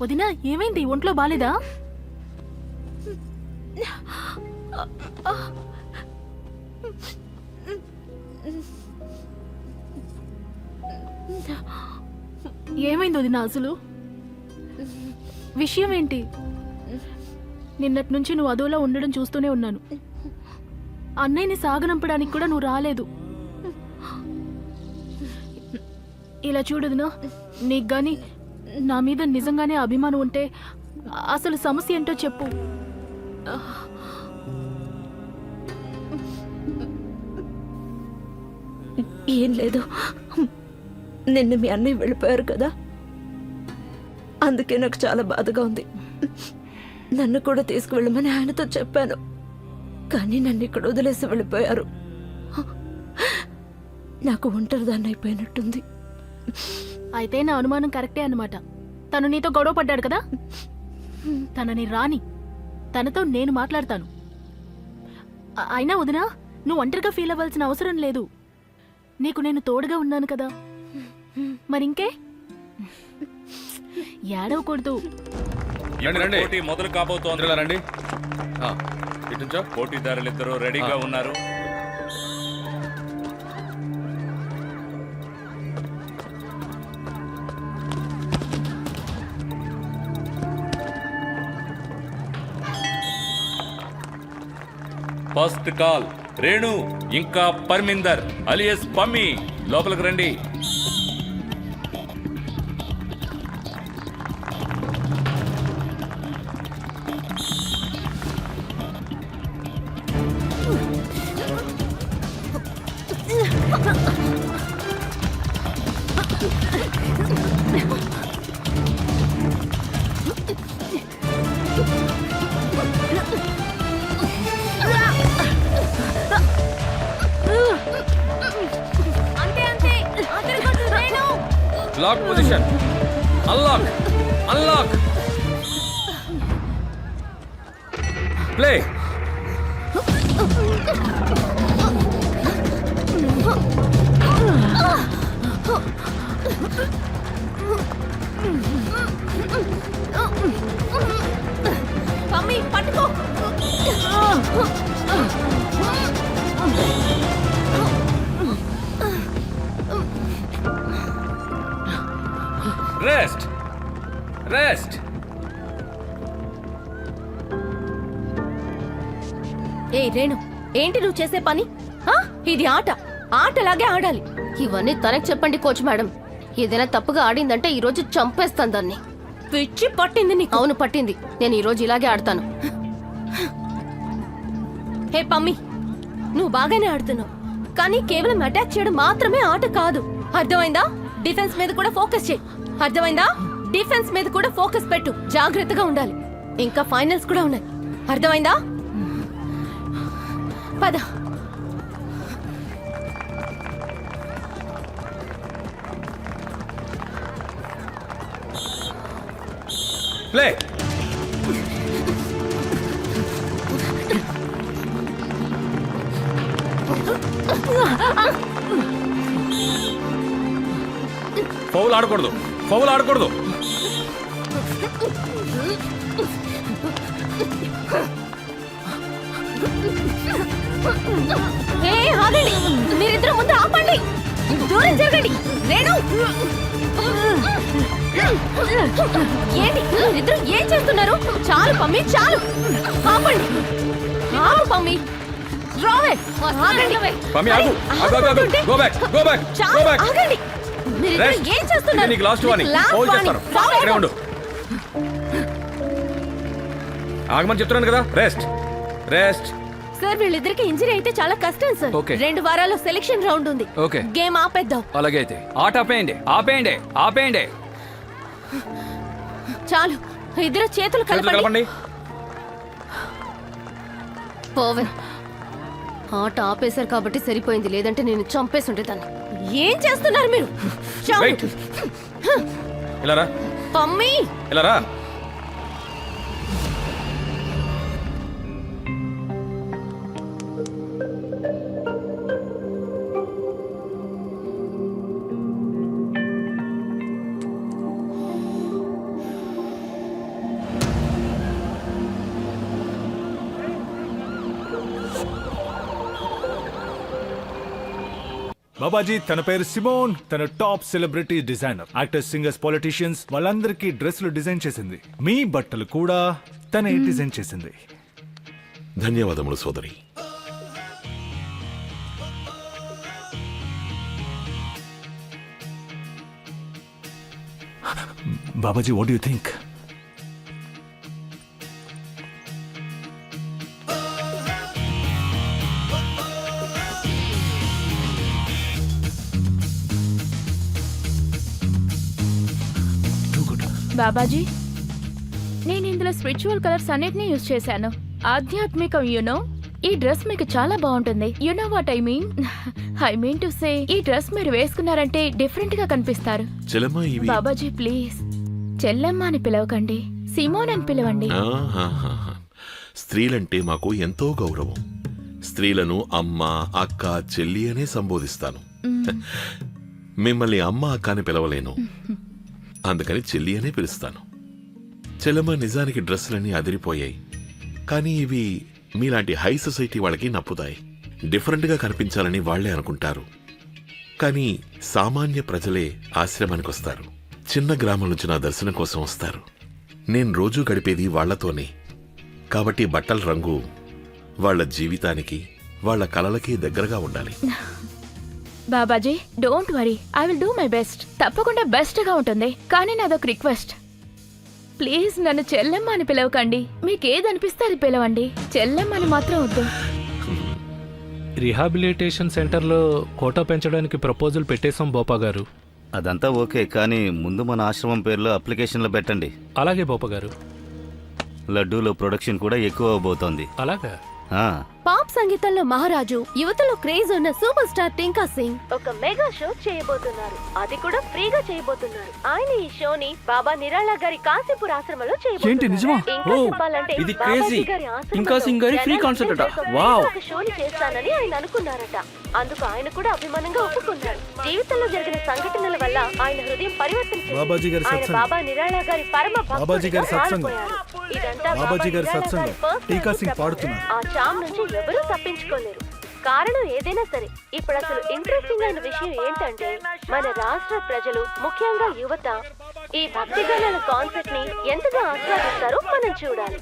వదినా ఏమైంది? ఒంట్లో బాలేదా? ఏమైంది వదినా అసలు? విషయం ఏంటి? నిన్నటి నుంచి నువ్వు అదోలా ఉండడం చూస్తూనే ఉన్నాను. అన్నయ్యని సాగనంపడానికి కూడా నువ్వు రాలేదు. ఇలా చూడదునా, నీకు గాని నా మీద నిజంగానే అభిమానం ఉంటే అసలు సమస్య ఏంటో చెప్పు. ఏం లేదు, నిన్న మీ అన్నయ్య వెళ్ళిపోయారు కదా, అందుకే నాకు చాలా బాధగా ఉంది. నన్ను కూడా తీసుకువెళ్ళమని ఆయనతో చెప్పాను, కానీ నన్ను ఇక్కడ వదిలేసి వెళ్ళిపోయారు. నాకు ఒంటరిదాన్ని అయిపోయినట్టుంది. అయితే నా అనుమానం కరెక్టే అన్నమాట. తను నీతో గొడవ పడ్డాడు కదా, తనని రాని, తనతో నేను మాట్లాడతాను. అయినా వదినా, నువ్వు ఒంటరిగా ఫీల్ అవ్వాల్సిన అవసరం లేదు. నీకు నేను తోడుగా ఉన్నాను కదా, మరింకే ఏడవకూడదు. పోటీ మొదలు కాబోతోంది. రండి, పోటీదారులిద్దరూ రెడీగా ఉన్నారు. ఫస్ట్ కాల్ రేణు ఇంకా పర్మిందర్ అలియస్ పమ్మి, లోపలికి రండి. Lock position. Unlock. Unlock. Play. Mummy పట్టుకో. Rest. Rest. ఏ రేణు, ఏంటి నువ్వు చేసే పని? ఇది ఆట, ఆటలాగే ఆడాలి. ఇవన్నీ తనకు చెప్పండి కోచ్ మేడం. ఏదైనా తప్పుగా ఆడిందంటే ఈ రోజు చంపేస్తాను దాన్ని. పిచ్చి పట్టింది నీకు? అవును పట్టింది. నేను ఈ రోజు ఇలాగే ఆడతాను. హే పమ్మి, నువ్వు బాగానే ఆడుతున్నావు, కానీ కేవలం అటాక్ చేయడం మాత్రమే ఆట కాదు. అర్థమైందా? డిఫెన్స్ మీద కూడా ఫోకస్ చేయి. అర్థమైందా? డిఫెన్స్ మీద కూడా ఫోకస్ పెట్టు. జాగ్రత్తగా ఉండాలి. ఇంకా ఫైనల్స్ కూడా ఉన్నాయి. అర్థమైందా? పద. ప్లే. ఫౌల్ ఆడకూడదు, ఫౌల్ ఆడకూడదు. ఆగండి, మీరిద్దరు ముందు ఆపండి. దూరం జరగండి. రేణు, ఏంటి మీరిద్దరు ఏం చేస్తున్నారు? చాలు పమ్మి, చాలు. ఆపండి. ఆపు పమ్మి. రావే. ఆగండి. పమ్మి ఆగు. ఆగు ఆగు ఆగు. Go back, go back, go back. ఆగండి. మీరిద్దరు ఏం చేస్తున్నారు? నీకు లాస్ట్ వార్నింగ్. ఫౌల్ చేస్తాను. ఇక్కడే ఉండు. ఆగమని చెప్తున్నాను కదా. Rest, rest. సార్ వీళ్ళిద్దరికి ఇంజరీ అయితే చాలా కష్టం సార్. 2 వారాల్లో సెలక్షన్ రౌండ్ ఉంది. గేమ్ ఆపేద్దాం. అలాగే అయితే ఆట ఆపేయండి, ఆపేయండి, ఆపేయండి. చాలు, ఇద్దరు చేతులు కలపండి. పోవే. ఆట ఆపేశారు కాబట్టి సరిపోయింది, లేదంటే నేను చంపేసి ఉండేదాన్ని. ఏం చేస్తున్నారు మీరు? ఇలా రా పమ్మి, ఇలా రా. బాబాజీ తన పేరు సిమోన్. తన top celebrity designer. Actors, singers, politicians వాళ్ళందరికీ డ్రెస్సులు డిజైన్ చేసింది. మీ బట్టలు కూడా తనే డిజైన్ చేసింది. ధన్యవాదములు సోదరి. Babaji, what you think? Babaji, నేను ఇందులో స్పిరిచువల్ కలర్స్ అన్నిటినీ యూజ్ చేశాను. ఆధ్యాత్మికం యునో. ఈ డ్రెస్ మీకు చాలా బాగుంటుంది. You know what I mean to say, ఈ డ్రెస్ మీరు వేసుకున్నారంటే డిఫరెంట్ గా కనిపిస్తారు. చెల్లమ్మ ఇవి బాబాజీ ప్లీజ్ చెల్లెమ్మ అని పిలవకండి, సిమోన్ అని పిలవండి. ఆహాహాహా. స్త్రీలంటే మాకు ఎంతో గౌరవం. స్త్రీలను అమ్మ, అక్క, చెల్లి అనే సంబోధిస్తాను. మిమ్మల్ని అమ్మ, అక్క అని పిలవలేను, అందుకని చెల్లి అనే పిలుస్తాను. చెల్లమ్మ, నిజానికి డ్రెస్సులన్నీ అదిరిపోయాయి, కానీ ఇవి మీలాంటి హై సొసైటీ వాళ్ళకి నప్పుతాయి. డిఫరెంట్గా కనిపించాలని వాళ్లే అనుకుంటారు. కానీ సామాన్య ప్రజలే ఆశ్రమానికి వస్తారు. చిన్న గ్రామం నుంచి నా దర్శనం కోసం వస్తారు. నేను రోజూ గడిపేది వాళ్లతోనే. కాబట్టి బట్టల రంగు వాళ్ళ జీవితానికి, వాళ్ళ కలలకి దగ్గరగా ఉండాలి. Babaji don't worry, I will do my best. తప్పకుండా బెస్ట్ గా ఉంటుంది. కానీ నాదొక రిక్వెస్ట్, ప్లీజ్ నన్ను చెల్లెమ్మ అని పిలవకండి. మీకేది అనిపిస్తే అది పిలవండి, చెల్లెమ్మ అని మాత్రం వద్దు. రిహాబిలిటేషన్ సెంటర్లో కోటా పెంచడానికి ప్రపోజల్ పెట్టేశాం బోపా గారు. అదంతా ఓకే, కానీ ముందు మన ఆశ్రమం పేరులో అప్లికేషన్లో పెట్టండి. అలాగే బోపా గారు. లడ్డూలో ప్రొడక్షన్ కూడా ఎక్కువ అవబోతోంది. అలాగా? పాప్ సంగీతంలో మహారాజు, యువతలో క్రేజ్ ఉన్న సూపర్ స్టార్ టింకా సింగ్ ఒక మెగా షో చేయబోతున్నారు. అది కూడా ఫ్రీగా చేయబోతున్నారు. ఆయన ఈ షోని బాబా నిరాళ గారి కాశీపూర్ ఆశ్రమంలో చేయబోతున్నారు. ఇది crazy. టింకా సింగ్ గారి free concert అట. వావ్. ఒక షోని చేస్తానని ఆయన అనుకున్నారట. అందుకు ఆయన కూడా అభిమానంగా ఒప్పుకున్నారు. జీవితంలో జరిగిన సంఘటనల వల్ల ఆయన హృదయం పరివర్తన బాబాజీ గారి ఆయన సత్సంగం. బాబా నిరాళ గారి పరమ బాబాజీ గారి భక్తుడిగా సత్సంగం. మారిపోయారు. ఇదంతా బాబాజీ గారి నిరాళ సత్సంగం. personal టీకా సింగ్ setup. పాడుతున్నారు. ఆ చామ్ నుంచి ఎవరూ తప్పించుకోలేరు. కారణం ఏదైనా సరే, ఇప్పుడు అసలు ఇంట్రెస్టింగ్ అయిన విషయం ఏంటంటే, మన రాష్ట్ర ప్రజలు, ముఖ్యంగా యువత, ఈ భక్తి గణాల కాన్సెప్ట్ ని ఎంతగా ఆస్వాదిస్తారో మనం చూడాలి.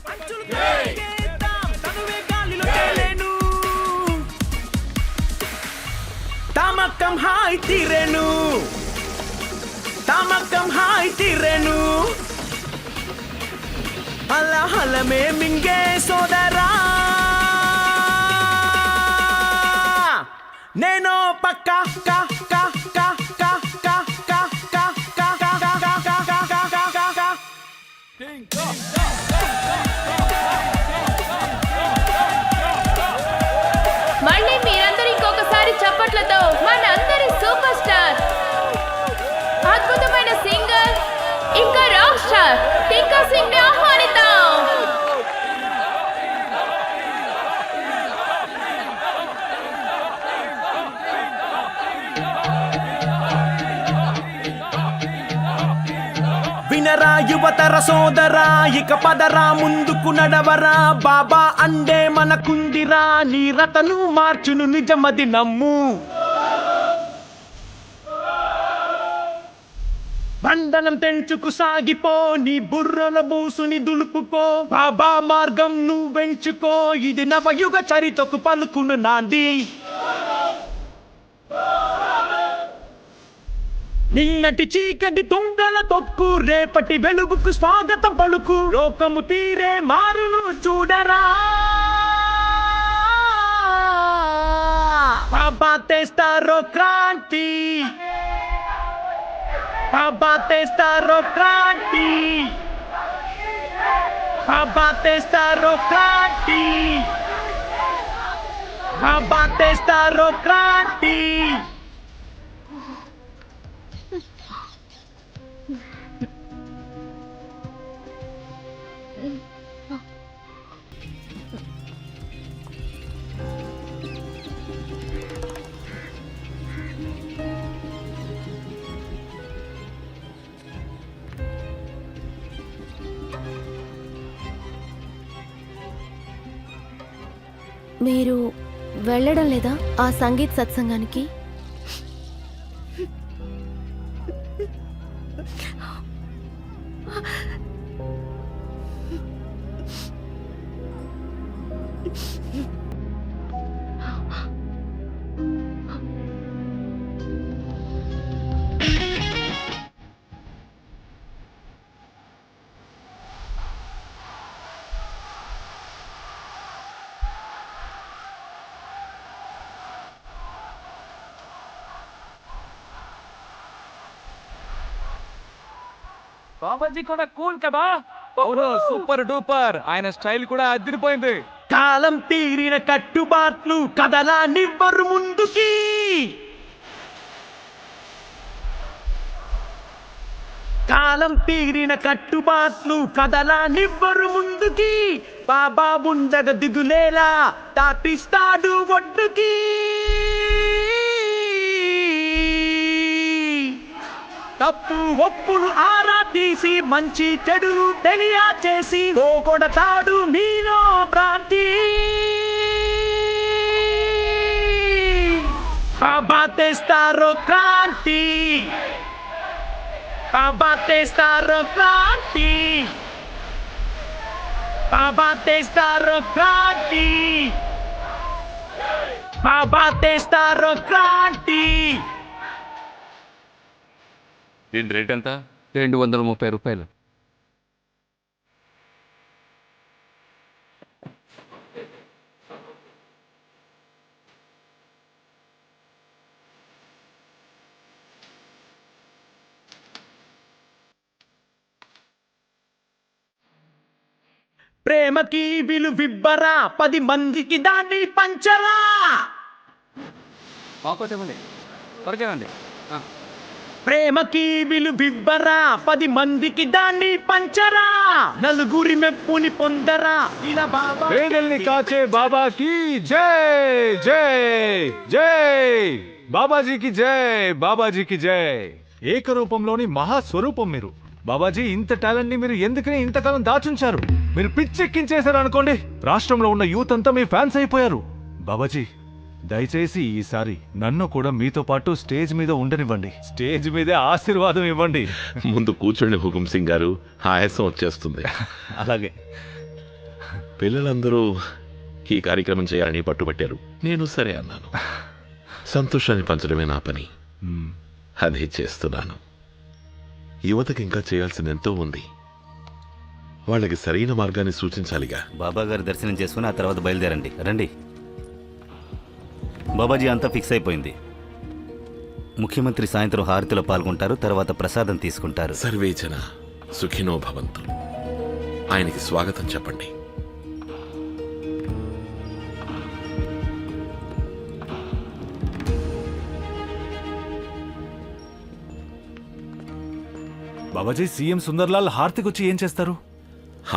తమకం హాయ్ తీరెను, తమకం హాయ్ తీరెను, అలా హలమే మింగే సోదరా, నేను పక్క కా కా కా కా కా కా కా కా కా కా కా కా కా కా. మళ్ళీ మీరందరూ ఇంకొకసారి చప్పట్లతో మన అందరి సూపర్ స్టార్, అద్భుతమైన సింగర్ ఇంకా రాక్ స్టార్ టింకా సింగ్ ని ఆహ్వానిద్దాం. వినరా యువతర సోదరా, ఇక పదరా ముందుకు నడవరా, బాబా అండే మనకుందిరా, నీ రతను మార్చును నిజమది నమ్ము. బంధనం తెంచుకు సాగిపో, నీ బుర్రల బూసుని దులుపుకో, బాబా మార్గం నువ్వెంచుకో, ఇది నవయుగ చరితకు పలుకును నాంది. నిన్నటి చీకటి తుంగల తొక్కు, రేపటి వెలుగుకు స్వాగతం పలుకు, లోకము తీరే మారును చూడరా, బాబా తెస్తారో క్రాంతి, బాబా తెస్తారో క్రాంతి, బాబా తెస్తారో క్రాంతి, బాబా తెస్తారో క్రాంతి. మీరు వెళ్ళడం లేదా ఆ సంగీత్ సత్సంగానికి? బాబాజీ కూడా కూల్ కదా సూపర్ డూపర్ ఆయన స్టైల్ కూడా అదిరిపోయింది కాలం తీరిన కట్టుబాట్లు కదలా నివ్వరు ముందుకి కాలం తీరిన కట్టుబాట్లు కదలా నివ్వరు ముందుకి బాబా ఉండగ దిగులేలా దాటిస్తాడు ఒడ్డుకి తప్పు ఒప్పులు ఆరా తీసి మంచి చెడులు తెలియచేసి కొడతాడు మీలో భ్రాంతి బాబా తెస్తారో క్రాంతి బాబా తెస్తారో క్రాంతి బాబా తెస్తారో క్రాంతి బాబా తెస్తారో క్రాంతి దీని రేట్ ఎంత? 230 రూపాయలు. ప్రేమకి విలువిబ్బరా 10 మందికి దాన్ని పంచరా త్వరగా ప్రేమకి విలువిబ్బరా 10 మందికి దాన్ని పంచరా నలుగురి మెప్పుని పొందరా ఇలా బాబా పేదల్ని కాచే బాబాకి జై జై జై బాబాజీకి జై బాబాజీకి జై ఏకరూపంలోని మహాస్వరూపం మీరు బాబాజీ ఇంత టాలెంట్ ని మీరు ఎందుకని ఇంతకాలం దాచుంచారు మీరు పిచ్చెక్కించేశారు అనుకోండి రాష్ట్రంలో ఉన్న యూత్ అంతా మీ ఫ్యాన్స్ అయిపోయారు బాబాజీ దయచేసి ఈసారి నన్ను కూడా మీతో పాటు స్టేజ్ మీద ఉండనివ్వండి స్టేజ్ మీదే ఆశీర్వాదం ఇవ్వండి ముందు కూర్చోండి హుకుం సింగ్ గారు ఆయాసం వచ్చేస్తుంది అలాగే పిల్లలందరూ ఈ కార్యక్రమం చేయాలని పట్టుబట్టారు నేను సరే అన్నాను సంతోషాన్ని పంచడమే నా పని అదే చేస్తున్నాను యువతకి ఇంకా చేయాల్సింది ఎంతో ఉంది వాళ్ళకి సరైన మార్గాన్ని సూచించాలిగా బాబా గారి దర్శనం చేసుకుని ఆ తర్వాత బయలుదేరండి రండి బాబాజీ అంతా ఫిక్స్ అయిపోయింది ముఖ్యమంత్రి సాయంత్రం హారతిలో పాల్గొంటారు తర్వాత ప్రసాదం తీసుకుంటారు సర్వే జన సుఖినో భవంతు ఆయనకి స్వాగతం చెప్పండి బాబాజీ సీఎం సుందర్లాల్ హార్తికి వచ్చి ఏం చేస్తారు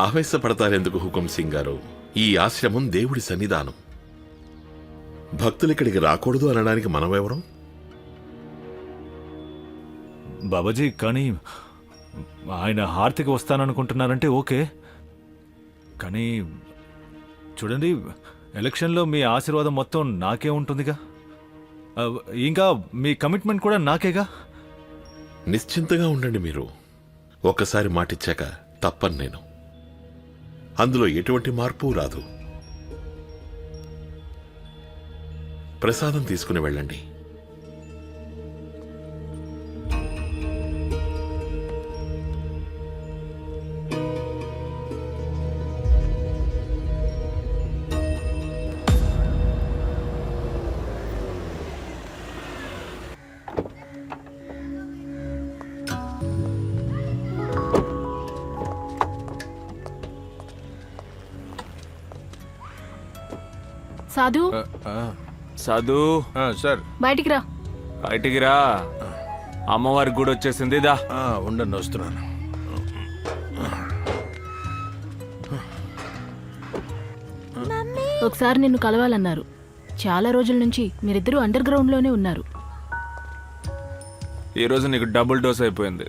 ఆవేశపడతారెందుకు హుకుం సింగ్ గారు ఈ ఆశ్రమం దేవుడి సన్నిధానం భక్తులు ఇక్కడికి రాకూడదు అనడానికి మనమెవరం బాబాజీ కానీ ఆయన హార్తికి వస్తాననుకుంటున్నారంటే ఓకే కానీ చూడండి ఎలక్షన్లో మీ ఆశీర్వాదం మొత్తం నాకే ఉంటుందిగా ఇంకా మీ కమిట్మెంట్ కూడా నాకేగా నిశ్చింతగా ఉండండి మీరు ఒక్కసారి మాటిచ్చాక తప్పను నేను అందులో ఎటువంటి మార్పు రాదు ప్రసాదం తీసుకుని వెళ్ళండి సాధు సాధు సార్ బయటికి రా బయటికి రా అమ్మవారి గుడి వచ్చేసింది దా ఉండండి వస్తున్నాను ఒకసారి నిన్ను కలవాలన్నారు చాలా రోజుల నుంచి మీరిద్దరూ అండర్ గ్రౌండ్ లోనే ఉన్నారు ఈ రోజు నీకు డబుల్ డోస్ అయిపోయింది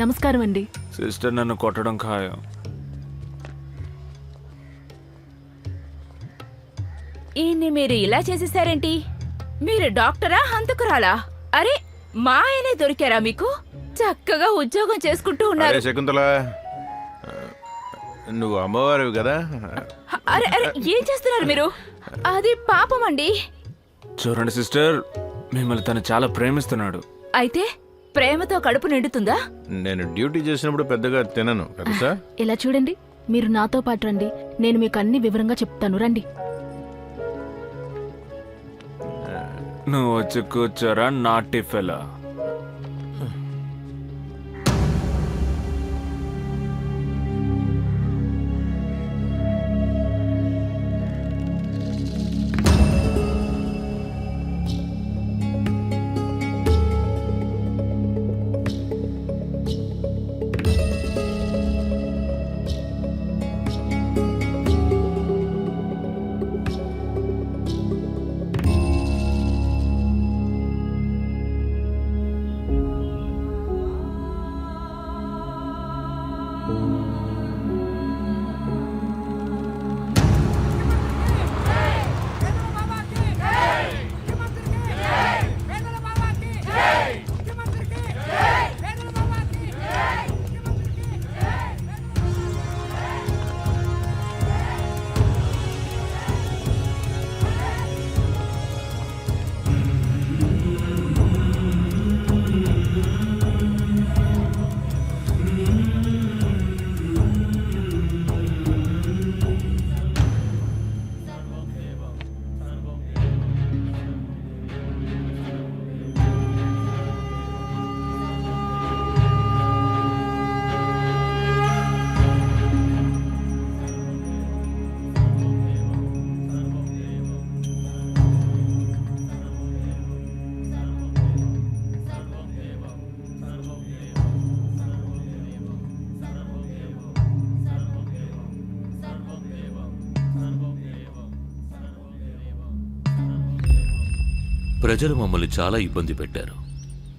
నమస్కారం అండి సిస్టర్ నన్ను కొట్టడం ఖాయం ఈయన్ని మీరు ఇలా చేసేసారేంటి మీరు డాక్టరా హంతకురాలా అరే మా ఆయనే దొరికారా మీకు చక్కగా ఉద్యోగం చేసుకుంటూ ఉన్నారు శకుంతల నువ్వు అమ్మవారివి కదా అరే అరే ఏం చేస్తున్నారు మీరు అది పాపం అండి చూడండి సిస్టర్ మిమ్మల్ని తను చాలా ప్రేమిస్తున్నాడు అయితే ప్రేమతో కడుపు నిండుతుందా నేను డ్యూటీ చేసినప్పుడు పెద్దగా తినను కదా ఇలా చూడండి మీరు నాతో పాటు రండి నేను మీకు అన్ని వివరంగా చెప్తాను రండి నువ్వు వచ్చి కూర్చోరా నాటి ఫెలా ప్రజలు మమ్మల్ని చాలా ఇబ్బంది పెట్టారు,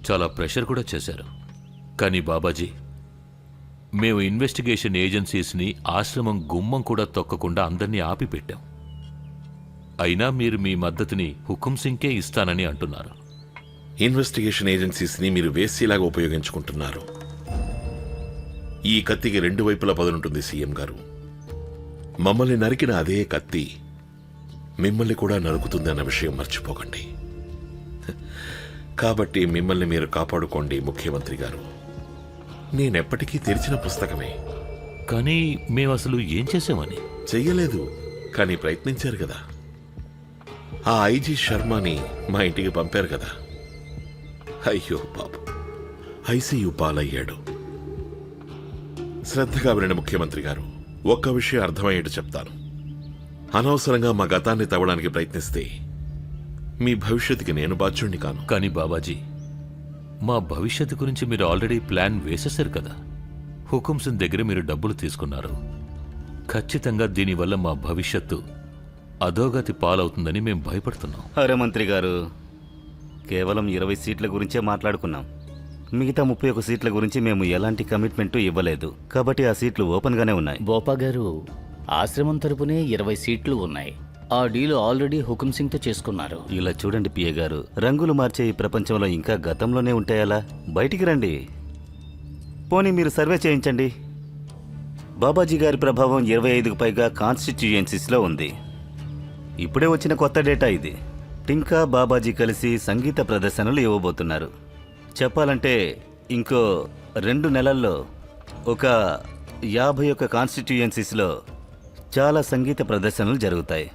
చాలా ప్రెషర్ కూడా చేశారు. కానీ బాబాజీ, మేము ఇన్వెస్టిగేషన్ ఏజెన్సీస్ని ఆశ్రమం గుమ్మం కూడా తొక్కకుండా అందరినీ ఆపిపెట్టాం. అయినా మీరు మీ మద్దతుని హుకుం సింగ్కే ఇస్తానని అంటున్నారు. ఇన్వెస్టిగేషన్ ఏజెన్సీస్ని మీరు వేసేలాగా ఉపయోగించుకుంటున్నారు. ఈ కత్తికి 2 వైపులా పదునుంటుంది సీఎం గారు. మమ్మల్ని నరికిన అదే కత్తి మిమ్మల్ని కూడా నరుకుతుంది అన్న విషయం మర్చిపోకండి. కాబట్టి మిమ్మల్ని మీరు కాపాడుకోండి ముఖ్యమంత్రి గారు. నేనెప్పటికీ తెరిచిన పుస్తకమే. కానీ మేము అసలు ఏం చేసామని? చెయ్యలేదు, కానీ ప్రయత్నించారు కదా. ఆ ఐజీ శర్మని మా ఇంటికి పంపారు కదా. అయ్యో పాప, ఐసీయూ పాలయ్యాడు. శ్రద్ధగా వినండి ముఖ్యమంత్రి గారు, ఒక్క విషయం అర్థమయ్యేట్టు చెప్తాను. అనవసరంగా మా గతాన్ని తవ్వడానికి ప్రయత్నిస్తే మీ భవిష్యత్తుకి నేను బాధ్యుణ్ణి కాను. కానీ బాబాజీ, మా భవిష్యత్తు గురించి మీరు ఆల్రెడీ ప్లాన్ వేసేశారు కదా. హుకుం సింగ్ దగ్గర మీరు డబ్బులు తీసుకున్నారు. ఖచ్చితంగా దీనివల్ల మా భవిష్యత్తు అధోగతి పాలవుతుందని మేము భయపడుతున్నాం. అరే మంత్రి గారు, కేవలం 20 సీట్ల గురించే మాట్లాడుకున్నాం. మిగతా 31 సీట్ల గురించి మేము ఎలాంటి కమిట్మెంటు ఇవ్వలేదు. కాబట్టి ఆ సీట్లు ఓపెన్గానే ఉన్నాయి. బోపా గారు, ఆశ్రమం తరపునే 20 సీట్లు ఉన్నాయి. ఆ డీల్ ఆల్రెడీ హుకుం సింగ్తో చేసుకున్నారు. ఇలా చూడండి పిఏ గారు, రంగులు మార్చే ఈ ప్రపంచంలో ఇంకా గతంలోనే ఉంటాయలా? బయటికి రండి. పోనీ మీరు సర్వే చేయించండి. బాబాజీ గారి ప్రభావం 25కు పైగా కాన్స్టిట్యూయెన్సీస్లో ఉంది. ఇప్పుడే వచ్చిన కొత్త డేటా ఇది. టింకా బాబాజీ కలిసి సంగీత ప్రదర్శనలు ఇవ్వబోతున్నారు. చెప్పాలంటే ఇంకో 2 నెలల్లో ఒక 51 కాన్స్టిట్యూయెన్సీస్లో చాలా సంగీత ప్రదర్శనలు జరుగుతాయి.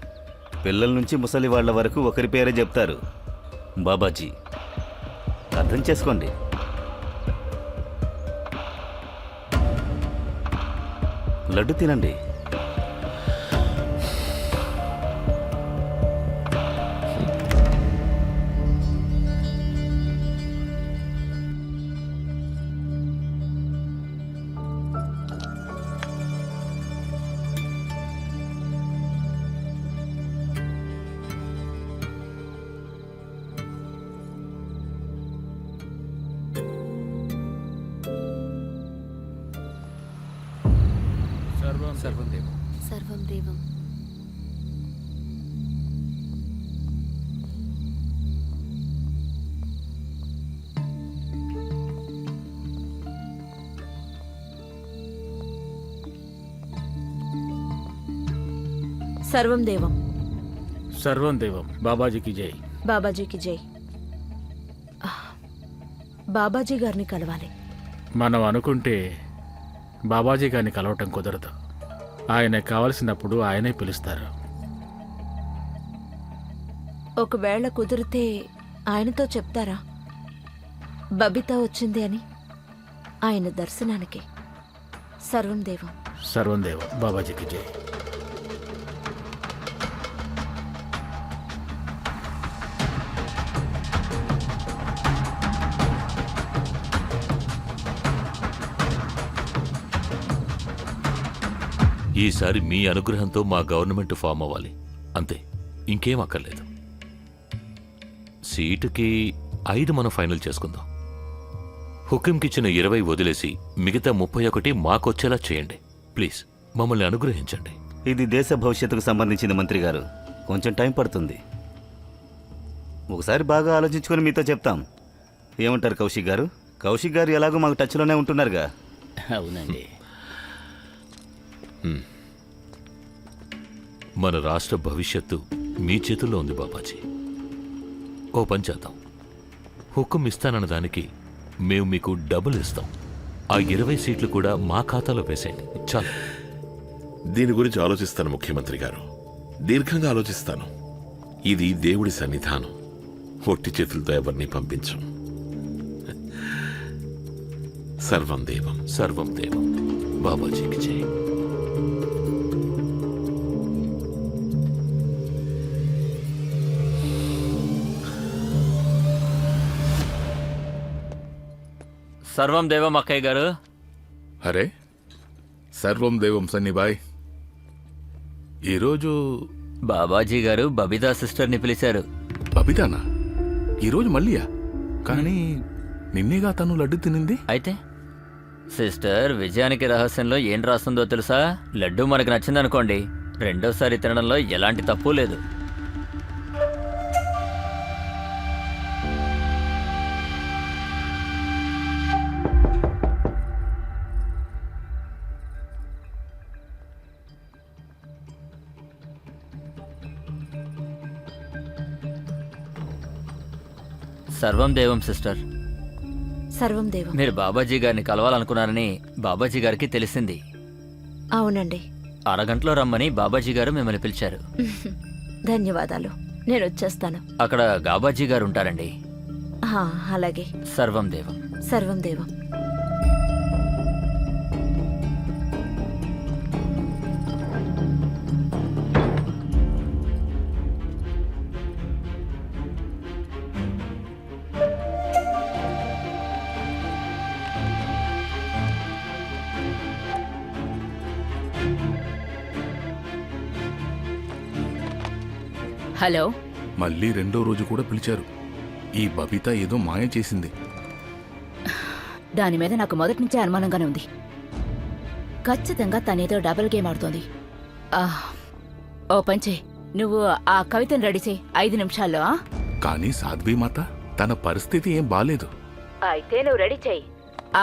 పిల్లల నుంచి ముసలి వాళ్ళ వరకు ఒకరి పేరే చెప్తారు, బాబాజీ. అర్థం చేసుకోండి. లడ్డు తినండి. సర్వం దేవం. సర్వం దేవం. సర్వం దేవం. బాబాజీకి జై. బాబాజీకి జై. బాబాజీ గారిని కలవాలి. మనం అనుకుంటే బాబాజీ గారిని కలవటం కుదరదు. ఆయన కావలసినప్పుడు ఆయనే పిలుస్తారు. ఒకవేళ కుదిరితే ఆయనతో చెప్తారా బబిత వచ్చింది అని? ఆయన దర్శనానికి. సర్వం దేవం. సర్వం దేవం. బాబాజీకి జై. ఈసారి మీ అనుగ్రహంతో మా గవర్నమెంట్ ఫామ్ అవ్వాలి, అంతే. ఇంకేం అక్కర్లేదు. సీటుకి 5 మనం ఫైనల్ చేసుకుందాం. హుకుంకిచ్చిన 20 వదిలేసి మిగతా 31 మాకొచ్చేలా చేయండి. ప్లీజ్ మమ్మల్ని అనుగ్రహించండి. ఇది దేశ భవిష్యత్తుకు సంబంధించిన మంత్రి గారు. కొంచెం టైం పడుతుంది. ఒకసారి బాగా ఆలోచించుకొని మీతో చెప్తాం. ఏమంటారు కౌశిక్ గారు? కౌశిక్ గారు ఎలాగో మాకు టచ్లోనే ఉంటున్నారుగా. అవునండి. మన రాష్ట్ర భవిష్యత్తు మీ చేతుల్లో ఉంది బాబాజీ. ఓ పని చేద్దాం. హుకుం ఇస్తానన్న దానికి మేము మీకు డబుల్ ఇస్తాం. ఆ 20 సీట్లు కూడా మా ఖాతాలో వేసేయండి చాలు. దీని గురించి ఆలోచిస్తాను ముఖ్యమంత్రి గారు, దీర్ఘంగా ఆలోచిస్తాను. ఇది దేవుడి సన్నిధానం. ఒట్టి చేతులతో ఎవరిని పంపించం. సర్వం దేవం. సర్వం దేవం. బాబాజీకి జై. సర్వం దేవం అక్కయ్య గారు. అరే సర్వం దేవం సన్నిబాయ్. ఈరోజు బాబాజీ గారు బబితా సిస్టర్ని పిలిచారు. బబితానా? ఈరోజు మళ్ళీయా? కానీ నిన్నేగా తను లడ్డు తినింది. అయితే సిస్టర్, విజయానికి రహస్యంలో ఏం రాస్తుందో తెలుసా? లడ్డు మనకు నచ్చిందనుకోండి, రెండోసారి తినడంలో ఎలాంటి తప్పు లేదు. సర్వం దేవం సిస్టర్. సర్వం దేవం. మీరు బాబాజీ గారిని కలవాలనుకున్నారని బాబాజీ గారికి తెలిసింది. అవునండి. అరగంటలో రమ్మని బాబాజీ గారు మిమ్మల్ని పిలిచారు. ధన్యవాదాలు, నేను వచ్చేస్తాను. అక్కడ బాబాజీ గారు ఉంటారండి. అలాగే. సర్వం దేవం. సర్వం దేవం. హలో. మళ్ళీ రెండో రోజు కూడా పిలిచారు. ఈ బబిత ఏదో మాయ చేసింది. దాని మీద నాకు మొదటి నుంచే అనుమానంగానే ఉంది. ఖచ్చితంగా తనేదో డబుల్ గేమ్ ఆడుతోంది. ఓ పంచే, నువ్వు ఆ కవితను రెడీ చేయి 5 నిమిషాల్లో. కానీ సాధ్వీమాత తన పరిస్థితి ఏం బాలేదు. అయితే నువ్వు రెడీ చేయి.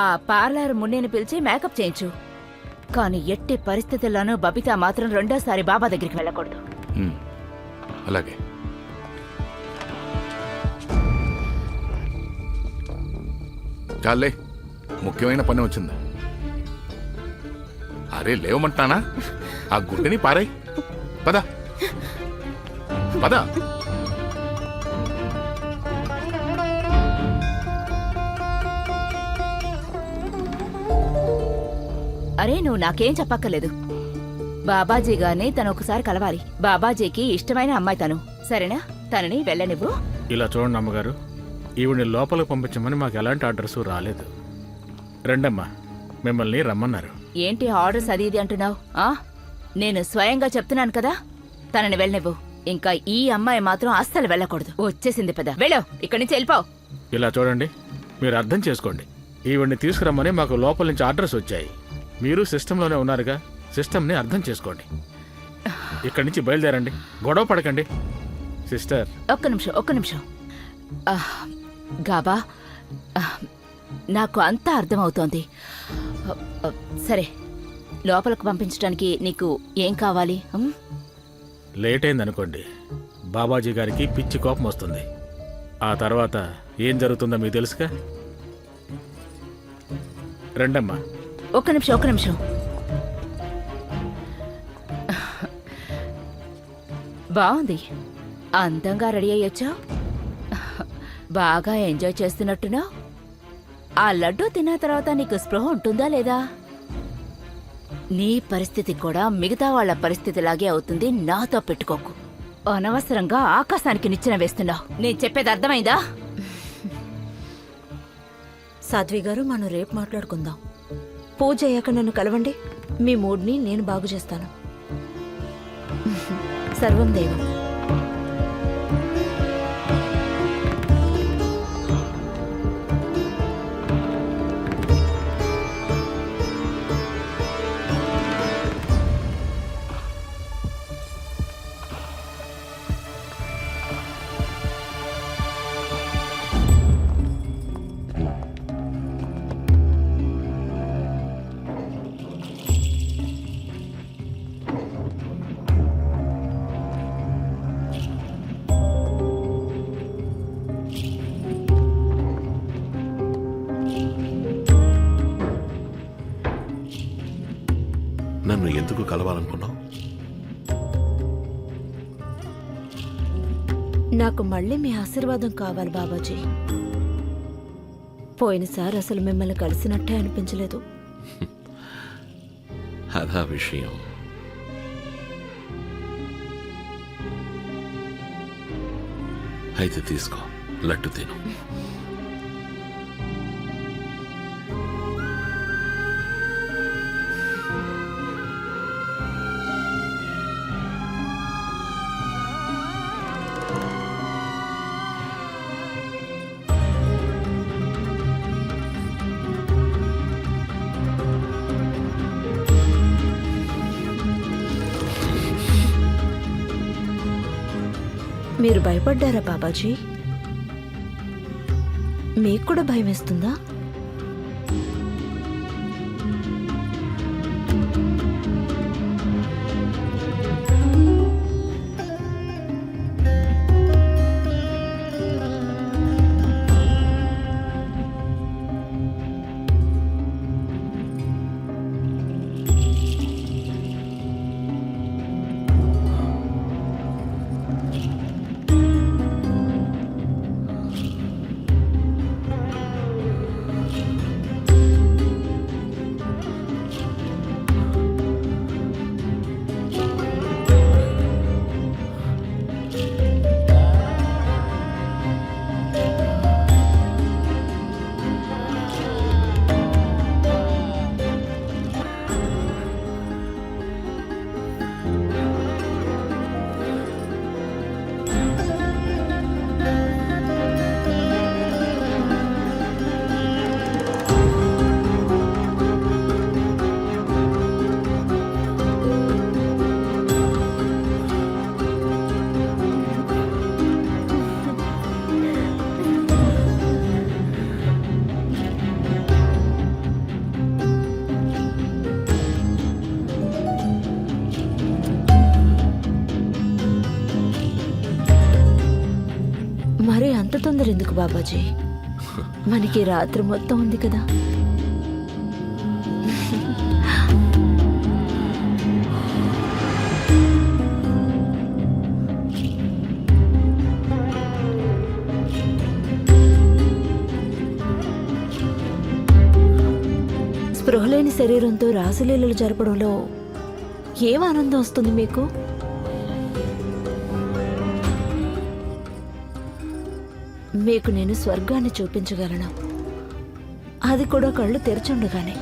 ఆ పార్లర్ మున్నేని పిలిచి మేకప్ చేయించు. కానీ ఎట్టి పరిస్థితుల్లోనూ బబిత మాత్రం రెండోసారి బాబా దగ్గరికి వెళ్ళకూడదు. అలాగే. చాలే, ముఖ్యమైన పని వచ్చింది. అరే లేవమంటానా? ఆ గుడ్డని పారాయి. పద పద. అరే నువ్వు నాకేం చెప్పక్కర్లేదు. బాబాజీ గారిని తను ఒకసారి కలవాలి. బాబాజీకి ఇష్టమైన అమ్మాయి తను. సరేనా? తనని వెళ్ళనివ్వు. ఇలా చూడండి అమ్మగారు, ఈవిని లోపలికి పంపించమని మాకు ఎలాంటి అడ్రస్ రాలేదు. రండమ్మా, మిమ్మల్ని రమ్మన్నారు. ఏంటి ఆర్డర్స్ అది ఇది అంటున్నావు? నేను స్వయంగా చెప్తున్నాను కదా, తనని వెళ్ళనివ్వు. ఇంకా ఈ అమ్మాయి మాత్రం అస్సలు వెళ్ళకూడదు. వచ్చేసింది పద, వెళ్ళో, ఇక్కడి నుంచి వెళ్ళిపోవు. ఇలా చూడండి, మీరు అర్థం చేసుకోండి. ఈవిడ్ని తీసుకురమ్మని మాకు లోపల నుంచి ఆర్డర్స్ వచ్చాయి. మీరు సిస్టంలోనే ఉన్నారుగా, సిస్టమ్ని అర్థం చేసుకోండి. ఇక్కడి నుంచి బయలుదేరండి, గొడవ పడకండి. సిస్టర్, ఒక్క నిమిషం. గాబా, నాకు అంతా అర్థమవుతోంది. సరే, లోపలికి పంపించడానికి నీకు ఏం కావాలి? లేట్ అయిందనుకోండి, బాబాజీ గారికి పిచ్చి కోపం వస్తుంది. ఆ తర్వాత ఏం జరుగుతుందో మీకు తెలుసుగా. రండమ్మా. ఒక్క నిమిషం. బాగుంది, అందంగా రెడీ అయ్యొచ్చా? బాగా ఎంజాయ్ చేస్తున్నట్టున్నావు. ఆ లడ్డూ తిన్న తర్వాత నీకు స్పృహ ఉంటుందా లేదా? నీ పరిస్థితి కూడా మిగతా వాళ్ల పరిస్థితిలాగే అవుతుంది. నాతో పెట్టుకోకు. అనవసరంగా ఆకాశానికి నిచ్చెన వేస్తున్నావు. నేను చెప్పేది అర్థమైందా? సాధ్వి గారు, మనం రేపు మాట్లాడుకుందాం. పూజ అయ్యాక నన్ను కలవండి. మీ మూడ్ని నేను బాగు చేస్తాను. సర్వం దేవం. నన్ను ఎందుకు కలవాలనుకున్నావు? నాకు మళ్ళీ మీ ఆశీర్వాదం కావాలి బాబాజీ. పోయినసారి అసలు మిమ్మల్ని కలిసినట్టే అనిపించలేదు. అదా విషయం. అయితే తీసుకో, లడ్డు తిను. మీరు భయపడ్డారా బాబాజీ? మీకు కూడా భయం వేస్తుందా? మరి అంత తొందర ఎందుకు బాబాజీ? మనకి రాత్రి మొత్తం ఉంది కదా. స్పృహలేని శరీరంతో రాసలీలలు జరపడంలో ఏం ఆనందం వస్తుంది మీకు? మీకు నేను స్వర్గాన్ని చూపించగలను, అది కూడా కళ్ళు తెరచుండగానే.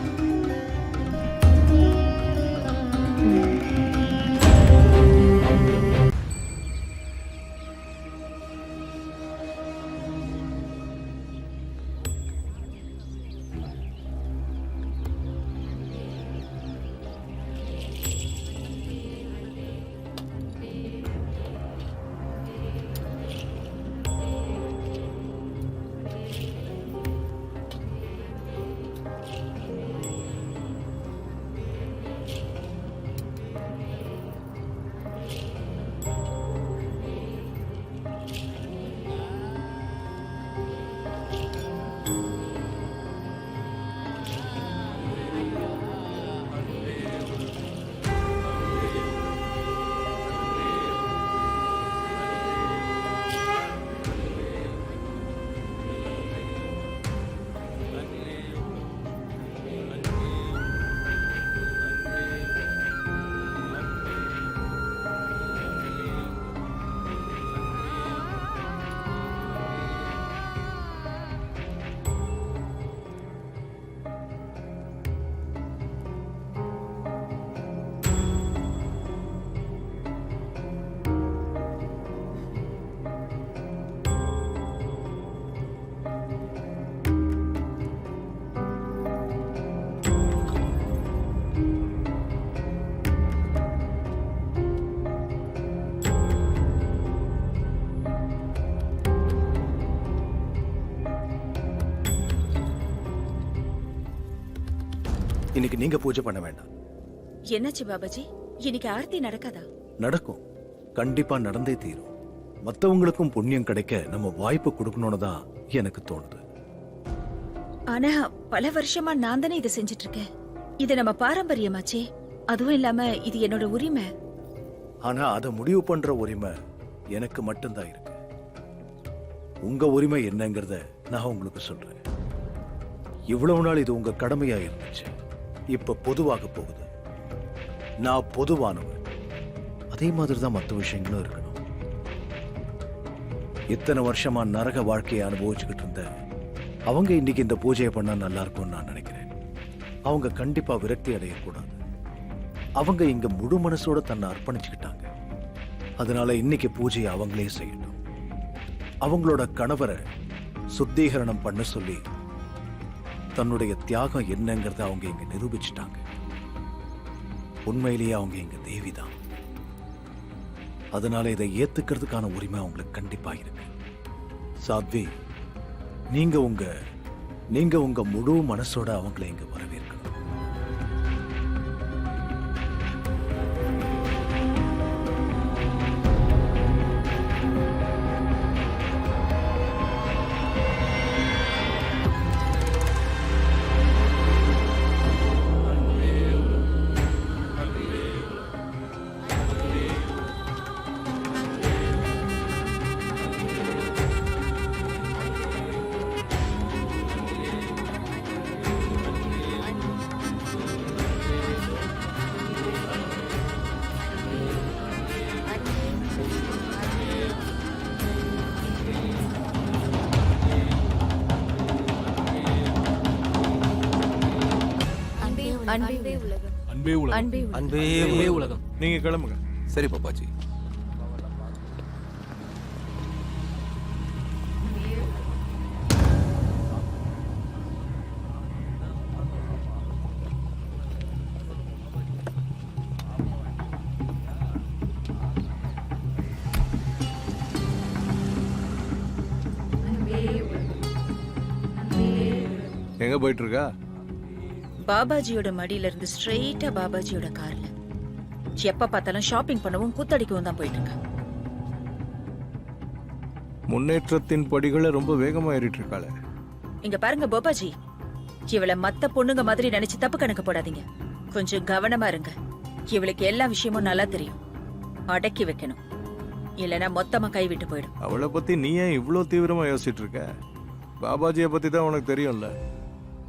இன்னைக்கு நீங்க பூஜை பண்ண வேண்டாம். என்னாச்சு பாபாஜி? இன்னைக்கு ஆர்த்தி நடக்காதா? நடக்கும், கண்டிப்பா நடந்தே தீரும். மத்தவங்களுக்கும் புண்ணியம் கிடைக்க நம்ம வாய்ப்பு கொடுக்கணும்னு தான் எனக்கு தோணுது. ஆனா பல வருஷமா நான் தானே இதை செஞ்சுட்டு இருக்கேன். இது நம்ம பாரம்பரியமாச்சே. அதுவும் இல்லாம இது என்னோட உரிமை. ஆனா அதை முடிவு பண்ற உரிமை எனக்கு மட்டும்தான் இருக்கு. உங்க உரிமை என்னங்கறத நான் உங்களுக்கு சொல்றேன். இவ்வளவு நாள் இது உங்க கடமையா இருந்துச்சு, இப்ப பொதுவாக போகுது. நான் பொதுவானவன், அதே மாதிரி தான் மற்ற விஷயங்களும் இருக்கணும். இத்தனை வருஷமா நரக வாழ்க்கையை அனுபவிச்சுக்கிட்டு இருந்த அவங்க இன்னைக்கு இந்த பூஜையை பண்ணா நல்லா இருக்கும்னு நான் நினைக்கிறேன். அவங்க கண்டிப்பா விரக்தி அடையக்கூடாது. அவங்க இங்க முழு மனசோட தன்னை அர்ப்பணிச்சுக்கிட்டாங்க. அதனால இன்னைக்கு பூஜையை அவங்களே செய்யட்டும். அவங்களோட கணவரை சுத்திகரணம் பண்ண சொல்லி தன்னுடைய தியாகம் என்னங்கிறத அவங்க இங்க நிரூபிச்சுட்டாங்க. உண்மையிலேயே அவங்க இங்க தேவிதான். அதனால இதை ஏத்துக்கிறதுக்கான உரிமை உங்களுக்கு கண்டிப்பா இருக்கு. சாத்வி, நீங்க உங்க முழு மனசோட அவங்களை இங்க வரவேற்கணும். அன்பே உலகம். நீங்க கிளம்புங்க. சரி பாப்பாஜி. எங்க போயிட்டு இருக்கா? பாபாஜியோட மடியில இருந்து ஸ்ட்ரெயிட்டா பாபாஜியோட கார்ல. எப்ப பார்த்தாலும் ஷாப்பிங் பண்ணவும் கூத்தடிக்கவும் தான் போயிட்டு இருக்கா. முன்னேற்றத்தின் படிகளை ரொம்ப வேகமா ஏறிட்டு இருக்காளே. இங்க பாருங்க பாபாஜி, இவளை மத்த பொண்ணுங்க மாதிரி நினைச்சு தப்பு கணக்கு போடாதீங்க. கொஞ்சம் கவனமா இருங்க. இவளுக்கு எல்லா விஷயமும் நல்லா தெரியும். அடக்கி வைக்கணும், இல்லைன்னா மொத்தமா கைவிட்டு போயிடும். அவளை பத்தி நீ ஏன் இவ்வளோ தீவிரமா யோசிச்சுட்டு இருக்க? பாபாஜியை பத்தி தான் உனக்கு தெரியும்ல.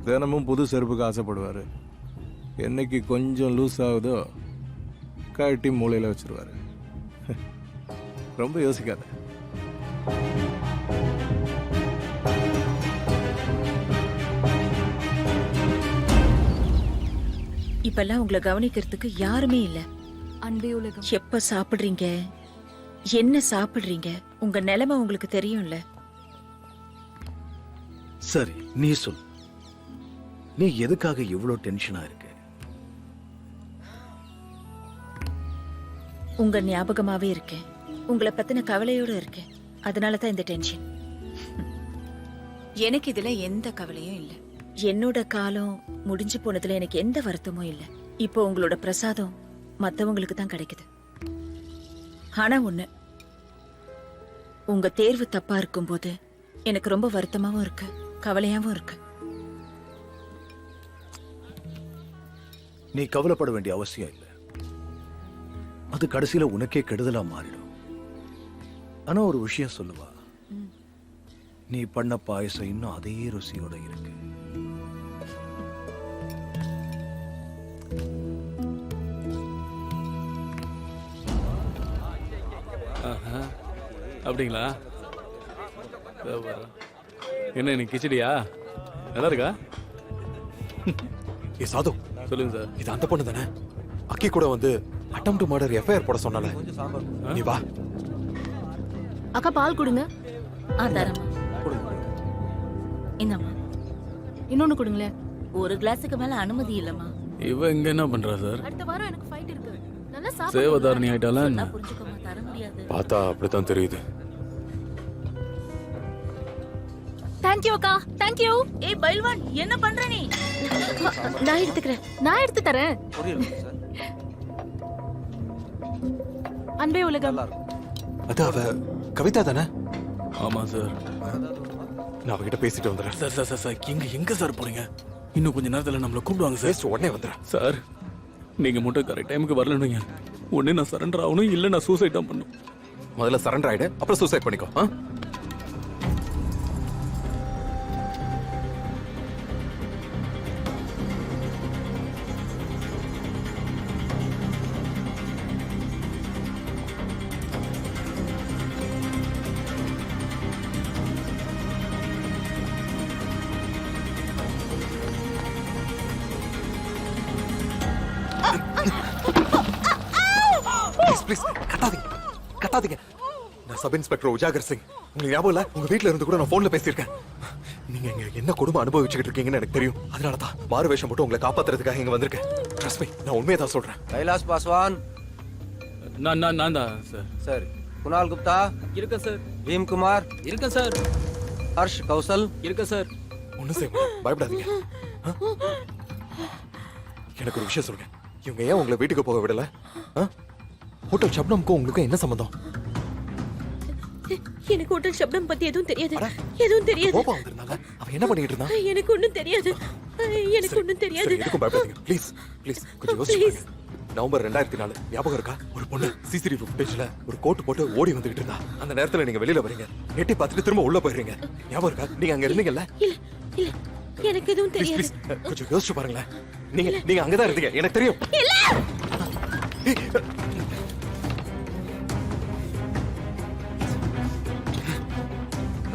தினமும் புது செருப்புக்கு ஆசைப்படுவாரு. என்னைக்கு கொஞ்சம் லூஸ் ஆகுதோ கட்டி மூளையில வச்சிருவாரு. ரொம்ப யோசிக்காத. இப்பெல்லாம் உங்களை கவனிக்கிறதுக்கு யாருமே இல்ல. அன்பே உலகம். எப்ப சாப்பிடுறீங்க, என்ன சாப்பிடுறீங்க, உங்க நிலைமை உங்களுக்கு தெரியும்ல. சரி, நீ சொல், நீ எதுக்காக இவ்வளோ டென்ஷனா இருக்க? உங்க ஞாபகமாவே இருக்கேன். உங்களை பத்தின கவலையோட இருக்கேன். அதனால தான் இந்த டென்ஷன். எனக்கு இதுல எந்த கவலையும் இல்ல. என்னோட காலம் முடிஞ்சு போனதுல எனக்கு எந்த வருத்தமும் இல்ல. இப்போ உங்களோட பிரசாதம் மத்தவங்களுக்கு தான் கிடைக்குது. ஆனா ஒண்ணு, உங்க தேர்வு தப்பா இருக்கும்போது எனக்கு ரொம்ப வருத்தமாவும் இருக்கு, கவலையாவும் இருக்கு. நீ கவலைப்பட வேண்டிய அவசியம் இல்லை. அது கடைசியில உனக்கே கெடுதலா மாறிடும். ஆனா ஒரு விஷயம் சொல்லுவா, நீ பண்ண பாயசம் இன்னும் அதே ருசியோட இருக்கு. அப்படிங்களா? என்ன இன்னைக்கு கிச்சடியா? நல்லா இருக்கா? ஏ சாது, சொல்லுங்க சார். இது அந்த பொண்ணு தானே? அக்கி கூட வந்து அட்டம் டு மர்டர் எஃப்ஐஆர் போட சொன்னால. நீ வா. அக்கா பால் கொடுங்க. தரமா இந்தம்மா. இன்னொன்னு கொடுங்களேன். ஒரு கிளாஸுக்கு மேல அனுமதி இல்லம்மா. இவ இங்க என்ன பண்றா சார்? அடுத்த வாரம் எனக்கு ஃபைட் இருக்கு. நல்லா சாப்பிடு. சேவதாரணி ஆயிட்டாலாம் என்ன? புரிஞ்சுக்கமா, தர முடியாது. பார்த்தா அப்படித்தான் தெரியுது. தேங்க் யூ அக்கா. Thank you. ஏய் பைல்வான், என்ன பண்ற நீ? நான் எடுத்துக்கிறேன். நான் எடுத்து தரேன். அன்பே உலகம். அது அவ கவிதா தானே? ஆமா சார். நான் அவகிட்ட பேசிட்டு வந்துடுறேன். சார் சார் சார் சார், எங்க சார் போறீங்க? இன்னும் கொஞ்ச நேரத்துல நம்மள கூப்பிடுவாங்க சார். உடனே வந்துடுறேன் சார். நீங்க மட்டும் கரெக்ட் டைமுக்கு வரலன்னு ஒண்ணு நான் சரண்டர் ஆகணும், இல்ல நான் சூசைட் தான் பண்ணும். முதல்ல சரண்டர் ஆயிடு, அப்புறம் சூசைட் பண்ணிக்கோ. கத்தாதீங்க. நான் சப் இன்ஸ்பெக்டர் உஜாகர் சிங். உங்களுக்கு ஞாபகம் இல்ல? உங்க வீட்ல இருந்து கூட நான் போன்ல பேசியிருக்கேன். நீங்க இங்க என்ன கொடுமை அனுபவிச்சுக்கிட்டு இருக்கீங்கன்னு எனக்கு தெரியும். அதனால தான் மாறு வேஷம் போட்டு உங்களை காப்பாத்துறதுக்காக இங்க வந்திருக்கேன். ட்ரஸ்ட் மீ, நான் உண்மையை தான் சொல்றேன். கைலாஷ் பாஸ்வான், நான் தான் சார். சரி. குணால் குப்தா இருக்க சார். பீம் குமார் இருக்க சார். ஹர்ஷ் கௌசல் இருக்க சார். ஒன்றும் செய்ய மாட்டேன், பயப்படாதீங்க. எனக்கு ஒரு விஷயம் சொல்லுங்க, இவங்க ஏன் உங்களை வீட்டுக்கு போக விடல? ஹோட்டல் ஷப்னம்க்கும் உங்களுக்கும் என்ன சம்பந்தம்? எனக்கு ஹோட்டல் ஷப்னம் பத்தி எதுவும் தெரியாது. எதுவும் தெரியாது. கோபம் வந்திருந்தாங்க, அவன் என்ன பண்ணிட்டு இருந்தான்? எனக்கு ஒண்ணும் தெரியாது. எனக்கு ஒண்ணும் தெரியாது. சரி, எதுக்கும் பயப்படாதீங்க. ப்ளீஸ் ப்ளீஸ் கொஞ்சம் யோசிச்சு பாருங்க. நவம்பர் 2004 ஞாபகம் இருக்கா? ஒரு பொண்ணு சிசிடிவி ஃபுட்டேஜ்ல ஒரு கோட் போட்டு ஓடி வந்துகிட்டு இருந்தா. அந்த நேரத்துல நீங்க வெளியில வரீங்க, எட்டி பார்த்துட்டு திரும்ப உள்ள போயிடுறீங்க. ஞாபகம் இருக்கா? நீங்க அங்க இருந்தீங்கல்ல? இல்ல இல்ல எனக்கு எதுவும் ப்ளீஸ் தெரியாது. ப்ளீஸ் கொஞ்சம் யோசிச்சு பாருங்களேன். நீங்க அங்கதான் இருந்தீங்க, எனக்கு தெரியும்.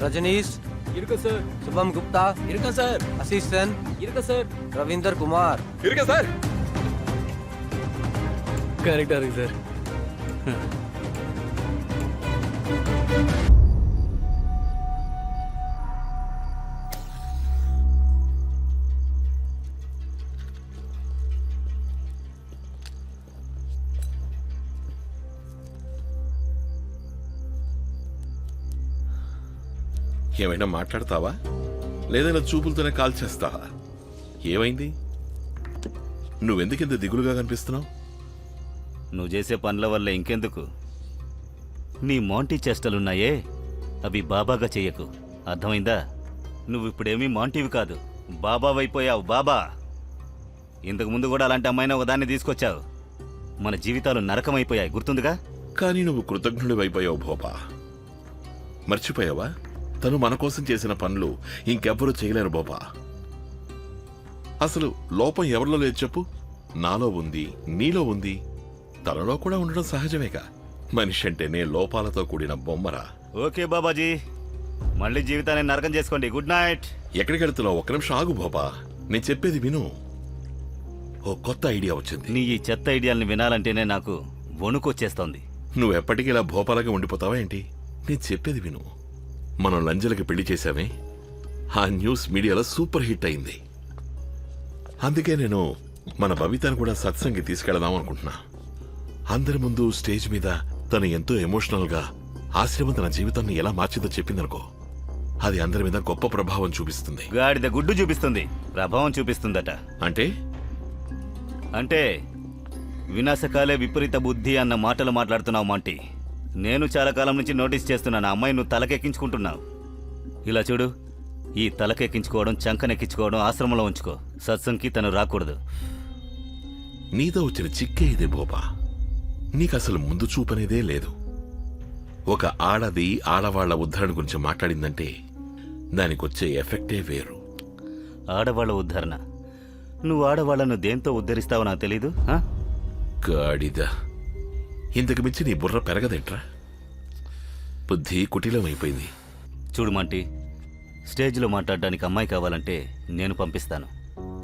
ரஜனீஷ் இருக்க சார். சுபம் குப்தா இருக்க சார். ஆசிஷ் சென் இருக்க சார். ரவீந்தர் குமார் இருக்க சார். கரெக்டா இருக்கு சார். ఏమైనా మాట్లాడతావా లేదైనా చూపులతోనే కాల్ చేస్తావా? ఏమైంది? నువ్వెందుకింత దిగులుగా కనిపిస్తున్నావు? నువ్వు చేసే పనుల వల్ల ఇంకెందుకు? నీ మాంటీ చేష్టలున్నాయే అవి బాబాగా చెయ్యకు, అర్థమైందా? నువ్వు ఇప్పుడేమీ మాంటీవి కాదు, బాబావైపోయావు. బాబా, ఇంతకు ముందు కూడా అలాంటి అమ్మాయిని ఒకదాన్ని తీసుకొచ్చావు. మన జీవితాలు నరకమైపోయాయి, గుర్తుందిగా? కానీ నువ్వు కృతజ్ఞుడివైపోయావు భోపా. మర్చిపోయావా? తను మన కోసం చేసిన పనులు ఇంకెవ్వరూ చేయలేరు బోపా. అసలు లోపం ఎవరిలో లేదు చెప్పు? నాలో ఉంది, నీలో ఉంది, తనలో కూడా ఉండడం సహజమేగా. మనిషి అంటేనే లోపాలతో కూడిన బొమ్మరా. ఓకే బాబాజీ, మళ్ళీ జీవితాన్ని నరకం చేసుకోండి. Good night. ఎక్కడికి వెళ్తున్నావు? ఒక్క నిమిషం ఆగు భోపా, నేను చెప్పేది విను. ఓ కొత్త ఐడియా వచ్చింది. నీ ఈ చెత్త ఐడియాల్ని వినాలంటేనే నాకు వణుకొచ్చేస్తోంది. నువ్వెప్పటికీ ఇలా భోపాలగా ఉండిపోతావా ఏంటి? నేను చెప్పేది విను. మనం లంజలకి పెళ్లి చేశామే, ఆ న్యూస్ మీడియాలో సూపర్ హిట్ అయింది. అందుకే నేను మన బబితాను కూడా సత్సంగి తీసుకెళదాం అనుకుంటున్నా. అందరి ముందు స్టేజ్ మీద తను ఎంతో ఎమోషనల్ గా ఆశ్రమం తన జీవితాన్ని ఎలా మార్చిందో చెప్పిందనుకో, అది అందరి మీద గొప్ప ప్రభావం చూపిస్తుంది. గాడిద గుడ్డు చూపిస్తుంది, ప్రభావం చూపిస్తుందట. అంటే అంటే వినాశకాలే విపరీత బుద్ధి అన్న మాటలు మాట్లాడుతున్నావు మాంటీ. నేను చాలా కాలం నుంచి నోటీస్ చేస్తున్నాను, ఆ అమ్మాయి నువ్వు తలకెక్కించుకుంటున్నావు. ఇలా చూడు, ఈ తలకెక్కించుకోవడం, చంకనెక్కించుకోవడం ఆశ్రమంలో ఉంచుకో. సత్సంగ్కి తను రాకూడదు. నీతో వచ్చిన చిక్కే ఇదే బోబా. నీకసలు ముందు చూపనేదే లేదు. ఒక ఆడది ఆడవాళ్ల ఉద్ధరణ గురించి మాట్లాడిందంటే దానికొచ్చే ఎఫెక్టే వేరు. ఆడవాళ్ల ఉద్ధరణ? నువ్వు ఆడవాళ్లను దేంతో ఉద్ధరిస్తావో నాకు తెలీదు. గాడిద, ఇంతకు మించి నీ బుర్ర పెరగదేంట్రా? బుద్ధి కుటిలమైపోయింది. చూడు మంటి, స్టేజ్లో మాట్లాడడానికి అమ్మాయి కావాలంటే నేను పంపిస్తాను,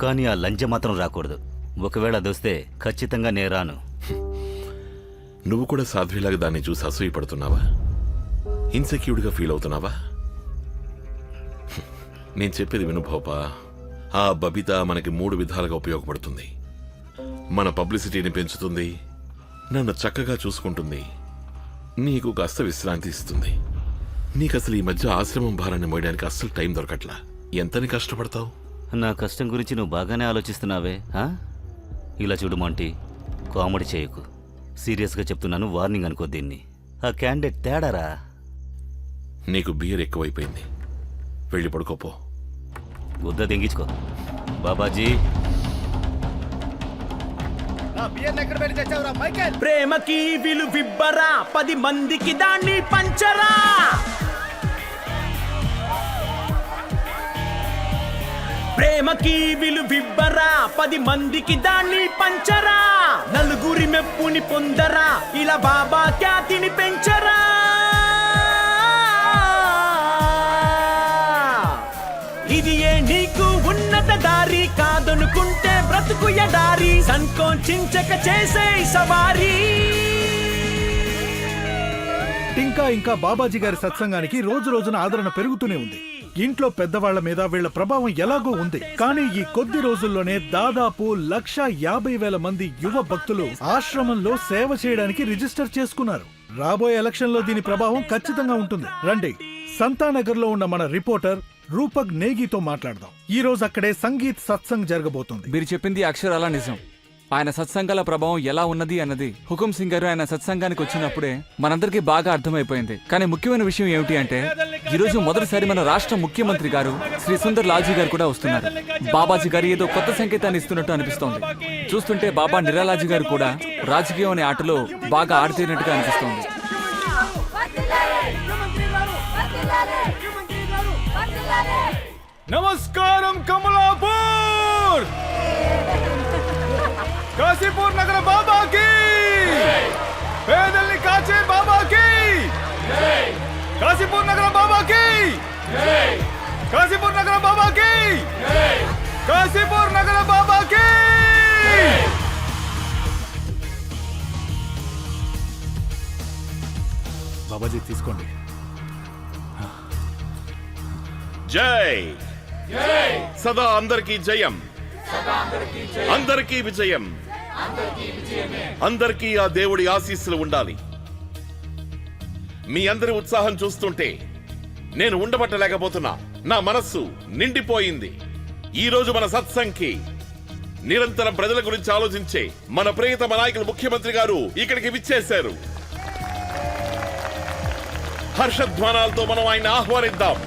కానీ ఆ లంజ మాత్రం రాకూడదు. ఒకవేళ అదొస్తే ఖచ్చితంగా నేను రాను. నువ్వు కూడా సాధ్విలాగా దాన్ని చూసి అసూయపడుతున్నావా? ఇన్సెక్యూర్డ్గా ఫీల్ అవుతున్నావా? నేను చెప్పేది విను భోపా. ఆ బబిత మనకి 3 విధాలుగా ఉపయోగపడుతుంది. మన పబ్లిసిటీని పెంచుతుంది, నన్ను చక్కగా చూసుకుంటుంది, నీకు కాస్త విశ్రాంతి ఇస్తుంది. నీకసలు ఈ మధ్య ఆశ్రమం భారాన్ని మోయడానికి అస్సలు టైం దొరకట్లా. ఎంతని కష్టపడతావు? నా కష్టం గురించి నువ్వు బాగానే ఆలోచిస్తున్నావే. ఇలా చూడు మాంటీ, కామెడీ చేయకు. సీరియస్గా చెప్తున్నాను, వార్నింగ్ అనుకో దీన్ని. ఆ క్యాండిడేట్ తేడారా. నీకు బియర్ ఎక్కువైపోయింది, వెళ్ళి పడుకోపో. గుద్ద తెంగించుకో. బాబాజీ, ప్రేమకి విలువిబ్బరా, 10 మందికి దాన్ని పంచరా. ప్రేమకి విలువిబ్బరా, 10 మందికి దాన్ని పంచరా. నలుగురి మెప్పుని పొందరా, ఇలా బాబా ఖ్యాతిని పెంచరా. ఇది ఏ నీకు ఉన్నత దారి కాదనుకుంటే బ్రతుకు ఎడారి. సంకోచించక చేసే సవారీ. ఇంకా బాబాజీ గారి సత్సంగానికి రోజు రోజున ఆదరణ పెరుగుతూనే ఉంది. ఇంట్లో పెద్దవాళ్ల మీద వీళ్ల ప్రభావం ఎలాగో ఉంది. కానీ ఈ కొద్ది రోజుల్లోనే దాదాపు 1,50,000 మంది యువ భక్తులు ఆశ్రమంలో సేవ చేయడానికి రిజిస్టర్ చేసుకున్నారు. రాబోయే ఎలక్షన్ లో దీని ప్రభావం ఖచ్చితంగా ఉంటుంది. రండి, సంతానగర్ లో ఉన్న మన రిపోర్టర్ రూపక్ నేగితో మాట్లాడదాం. ఈ రోజు అక్కడే సంగీత్ సత్సంగ్ జరగబోతుంది. మీరు చెప్పింది అక్షరాల నిజం. ఆయన సత్సంగాల ప్రభావం ఎలా ఉన్నది అన్నది హుకుం సింగ్ గారు ఆయన సత్సంగానికి వచ్చినప్పుడే మనందరికీ బాగా అర్థమైపోయింది. కానీ ముఖ్యమైన విషయం ఏమిటి అంటే, ఈ రోజు మొదటిసారి మన రాష్ట్ర ముఖ్యమంత్రి గారు శ్రీ సుందర్ లాల్జీ గారు కూడా వస్తున్నారు. బాబాజీ గారు ఏదో కొత్త సంకేతాన్ని ఇస్తున్నట్టు అనిపిస్తోంది. చూస్తుంటే బాబా నిరాలాజీ గారు కూడా రాజకీయం అనే ఆటలో బాగా ఆడితేనట్టుగా అనిపిస్తోంది. నమస్కారం కమలాపూర్, కాశీపూర్ నగర బాబాకి, పేదల్ని కాచే బాబాకి, కాశీపూర్ నగర బాబాకి, కాశీపూర్ నగర బాబాకి, కాశీపూర్ నగర బాబాకి. బాబాజీ తీసుకోండి. జై సదా అందరికీ జయం, అందరికీ విజయం, అందరికీ ఆ దేవుడి ఆశీస్సులు ఉండాలి. మీ అందరి ఉత్సాహం చూస్తుంటే నేను ఉండబట్టలేకపోతున్నా. నా మనస్సు నిండిపోయింది. ఈ రోజు మన సత్సంగ్కి నిరంతరం ప్రజల గురించి ఆలోచించే మన ప్రియతమ నాయకులు ముఖ్యమంత్రి గారు ఇక్కడికి విచ్చేశారు. హర్షధ్వానాలతో మనం ఆయన ఆహ్వానిద్దాం.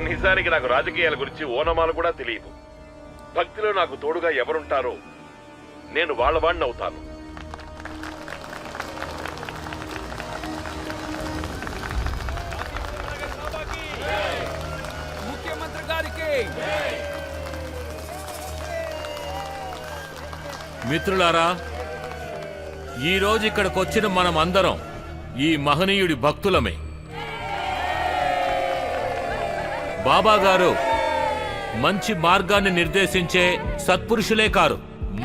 నిజానికి నాకు రాజకీయాల గురించి ఓనమాలు కూడా తెలియదు. భక్తిలో నాకు తోడుగా ఎవరుంటారో నేను వాళ్ళ వాడిని అవుతాను. మిత్రులారా, ఈరోజు ఇక్కడికొచ్చిన మనం అందరం ఈ మహనీయుడి భక్తులమే. బాబా గారు మంచి మార్గాన్ని నిర్దేశించే సత్పురుషులే కారు,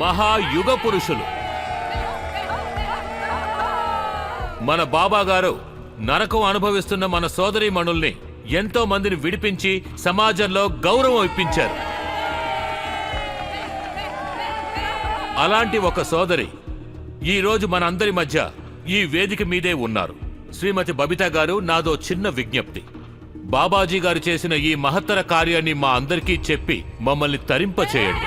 మహాయుగ పురుషులు. మన బాబా గారు నరకం అనుభవిస్తున్న మన సోదరీమణుల్ని ఎంతో మందిని విడిపించి సమాజంలో గౌరవం ఇప్పించారు. అలాంటి ఒక సోదరి ఈ రోజు మనందరి మధ్య ఈ వేదిక మీదే ఉన్నారు. శ్రీమతి బబితా గారు, నాదో చిన్న విజ్ఞప్తి. బాబాజీ గారు చేసిన ఈ మహత్తర కార్యాన్ని మా అందరికీ చెప్పి మమ్మల్ని తరింప చేయండి.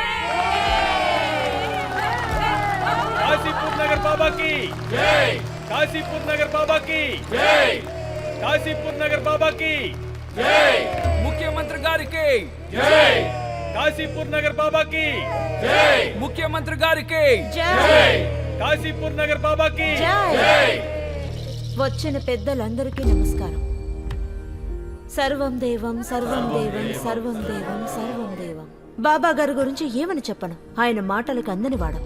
కాశీపూర్ నగర్ బాబాకి జై, కాశీపూర్ నగర్ బాబాకి జై, కాశీపూర్ నగర్ బాబాకి జై, ముఖ్యమంత్రి గారికి జై, కాశీపూర్ నగర్ బాబాకి జై, ముఖ్యమంత్రి గారికి జై, కాశీపూర్ నగర్ బాబాకి జై. వచ్చిన పెద్దలందరికీ నమస్కారం. సర్వం దేవం సర్వం దేవం సర్వం దేవం సర్వం దేవం. బాబా గారి గురించి ఏమని చెప్పను, ఆయన మాటలకు అందని వాడం.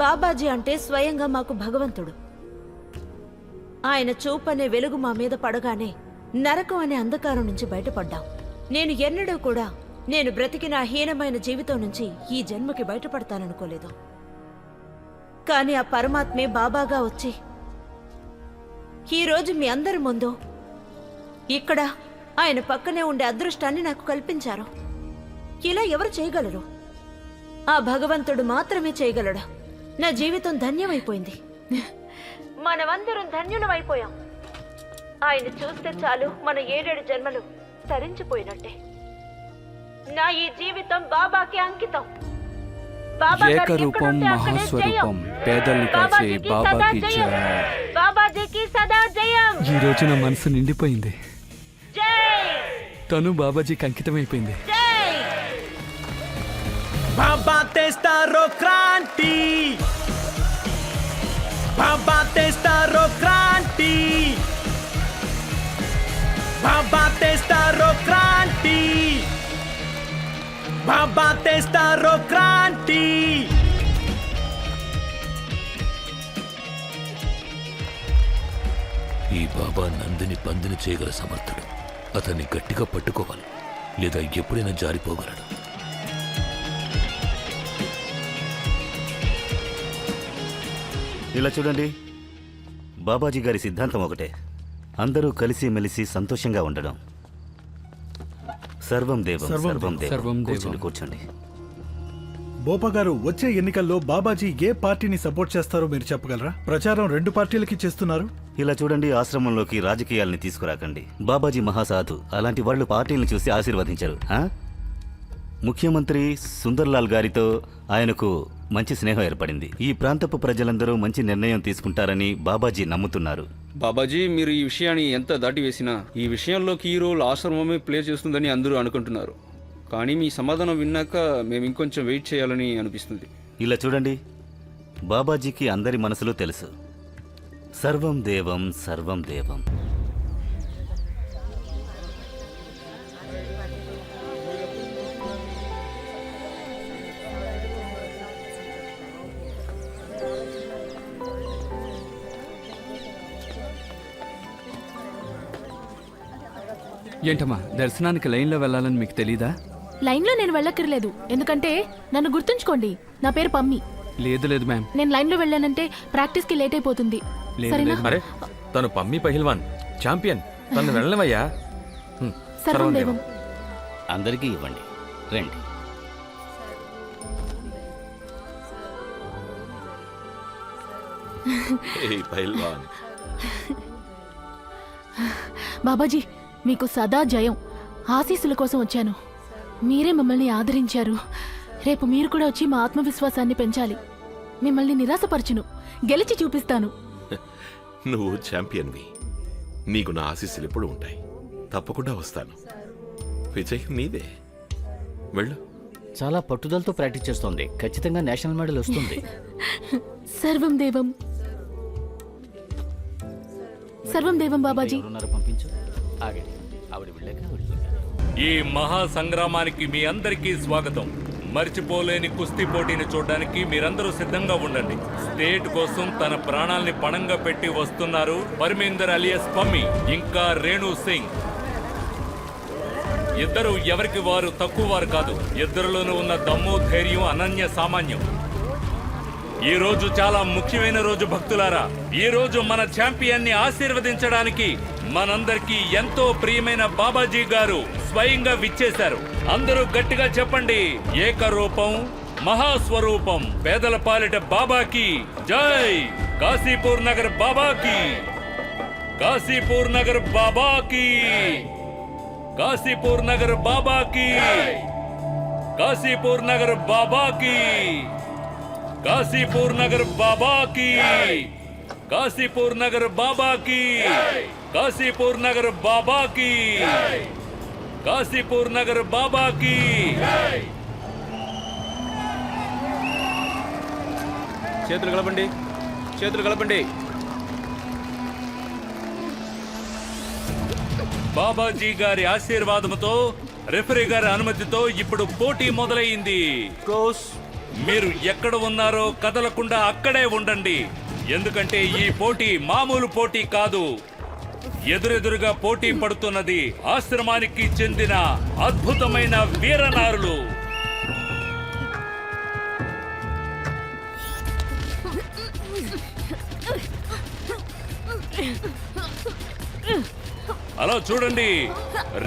బాబాజీ అంటే స్వయంగా మాకు భగవంతుడు. ఆయన చూపనే వెలుగు మా మీద పడగానే నరకం అనే అంధకారం నుంచి బయటపడ్డాం. నేను ఎన్నడూ కూడా నేను బ్రతికిన హీనమైన జీవితం నుంచి ఈ జన్మకి బయటపడతాననుకోలేదు. కానీ ఆ పరమాత్మే బాబాగా వచ్చి ఈరోజు మీ అందరి ముందు ఇక్కడ ఆయన పక్కనే ఉండే అదృష్టాన్ని నాకు కల్పించారు. ఇలా ఎవరు చేయగలరు? ఆ భగవంతుడు మాత్రమే చేయగలడు. నా జీవితం ధన్యమైపోయింది. మనమందరం ధన్యులమైపోయాం. ఆయన చూస్తే చాలు మన 7 జన్మలు తరించిపోయినట్టే. నా ఈ జీవితం బాబాకి అంకితం. ఏకరూపం మహాస్వరూపం, పేదల్ని కాచే బాబాకి జై. బాబాజీకి సదా జయం. ఈ రోజు నా మనసు నిండిపోయింది. జై తను బాబాజీకి అంకితమైపోయింది. జై. బాబా తెస్తారో క్రాంతి, బాబా తెస్తారో క్రాంతి, బాబా తెస్తారో క్రాంతి, బాబా తెస్తారో క్రాంతి. ఈ బాబా బాబా నందిని పందిని చేయగల సమర్థుడు. అతన్ని గట్టిగా పట్టుకోవాలి, లేదా ఎప్పుడైనా జారిపోగలడు. ఇలా చూడండి, బాబాజీ గారి సిద్ధాంతం ఒకటే, అందరూ కలిసిమెలిసి సంతోషంగా ఉండడం. సర్వం దేవం సర్వం దేవం. కూర్చోండి కూర్చోండి. బోపా గారు, వచ్చే ఎన్నికల్లో బాబాజీ ఏ పార్టీని సపోర్ట్ చేస్తారో మీరు చెప్పగలరా? ప్రచారం 2 పార్టీలకి చేస్తున్నారు. ఇలా చూడండి, ఆశ్రమంలోకి రాజకీయాల్ని తీసుకురాకండి. బాబాజీ మహాసాధు, అలాంటి వాళ్ళు పార్టీలను చూసి ఆశీర్వదించరు. ముఖ్యమంత్రి సుందర్లాల్ గారితో ఆయనకు మంచి స్నేహం ఏర్పడింది. ఈ ప్రాంతపు ప్రజలందరూ మంచి నిర్ణయం తీసుకుంటారని బాబాజీ నమ్ముతున్నారు. బాబాజీ, మీరు ఈ విషయాన్ని ఎంత దాటివేసినా ఈ విషయంలో కీ రోల్ ఆశ్రమమే ప్లే చేస్తుందని అందరూ అనుకుంటున్నారు. కానీ మీ సమాధానం విన్నాక మేము ఇంకొంచెం వెయిట్ చేయాలని అనిపిస్తుంది. ఇలా చూడండి, బాబాజీకి అందరి మనసులో తెలుసు, సర్వం దేవం సర్వం దేవం. ఏంటమ్మా, దర్శనానికి లైన్లో వెళ్ళాలని మీకు తెలీదా? లైన్లో నేను వెళ్ళక్కర్లేదు, ఎందుకంటే నన్ను గుర్తుంచుకోండి, నా పేరు పమ్మి. లేదు లేదు మ్యామ్. నేను లైన్లో వెళ్ళానంటే ప్రాక్టీస్కి లేట్ అయిపోతుంది. సరేనా? అరే, తను పమ్మి పహిల్వాన్ ఛాంపియన్, తను వెళ్ళవయ్యా. సర్వం దేవం. అందరికీ ఇవ్వండి, రండి. పహిల్వాన్. బాబాజీ, మీకు సదా జయం. ఆశీస్సుల కోసం వచ్చాను. మీరే మమ్మల్ని ఆదరించారు. రేపు మీరు కూడా వచ్చి మా ఆత్మవిశ్వాసాన్ని పెంచాలి. మిమ్మల్ని నిరాశపరచును, గెలిచి చూపిస్తాను. నువ్వు ఛాంపియన్వి, నీకు నా ఆశీస్సులు ఎప్పుడు ఉంటాయి. తప్పకుండా వస్తాను. విజయం నీదే. వెళ్ళు. చాలా పట్టుదలతో ప్రాక్టీస్ చేస్తోంది. ఖచ్చితంగా నేషనల్ మెడల్ వస్తుంది. సర్వం దేవం సర్వం దేవం. బాబాజీ, పంపించు. ఆగండి, ఆవిడ వెళ్ళాక ఈ మహా సంగ్రామానికి మీ అందరికీ స్వాగతం. మర్చిపోలేని కుస్తీ పోటీని చూడడానికి మీరందరూ సిద్ధంగా ఉండండి. స్టేట్ కోసం తన ప్రాణాల్ని పణంగా పెట్టి వస్తున్నారు పరమేందర్ అలియస్ పమ్మి, ఇంకా రేణు సింగ్. ఇద్దరు ఎవరికి వారు తక్కువ వారు కాదు. ఇద్దరిలోనూ ఉన్న దమ్ము, ధైర్యం అనన్య సామాన్యం. ఈ రోజు చాలా ముఖ్యమైన రోజు భక్తులారా. ఈ రోజు మన ఛాంపియన్ ని ఆశీర్వదించడానికి మనందరికీ ఎంతో ప్రియమైన బాబాజీ గారు స్వయంగా విచ్చేశారు. అందరూ గట్టిగా చెప్పండి, ఏకరూపం మహాస్వరూపం పేదల పాలిట బాబాకి జై. కాశీపూర్ నగర్ బాబాకి, కాశీపూర్ నగర్ బాబాకి, కాశీపూర్ నగర్ బాబాకి, కాశీపూర్ నగర్ బాబాకి, కాశీపూర్ నగర్ బాబాకి, కాశీపూర్ నగర్ బాబాకి, కాశీపూర్ నగర్ బాబాకి, కాశీపూర్ నగర్ బాబాకి. చేతులు కలపండి, చేతులు కలపండి. బాబాజీ గారి ఆశీర్వాదంతో, రెఫరీ గారి అనుమతితో ఇప్పుడు పోటీ మొదలైంది. మీరు ఎక్కడ ఉన్నారో కదలకుండా అక్కడే ఉండండి, ఎందుకంటే ఈ పోటీ మామూలు పోటీ కాదు. ఎదురెదురుగా పోటీ పడుతున్నది ఆశ్రమానికి చెందిన అద్భుతమైన వీరనారులు. అలా చూడండి,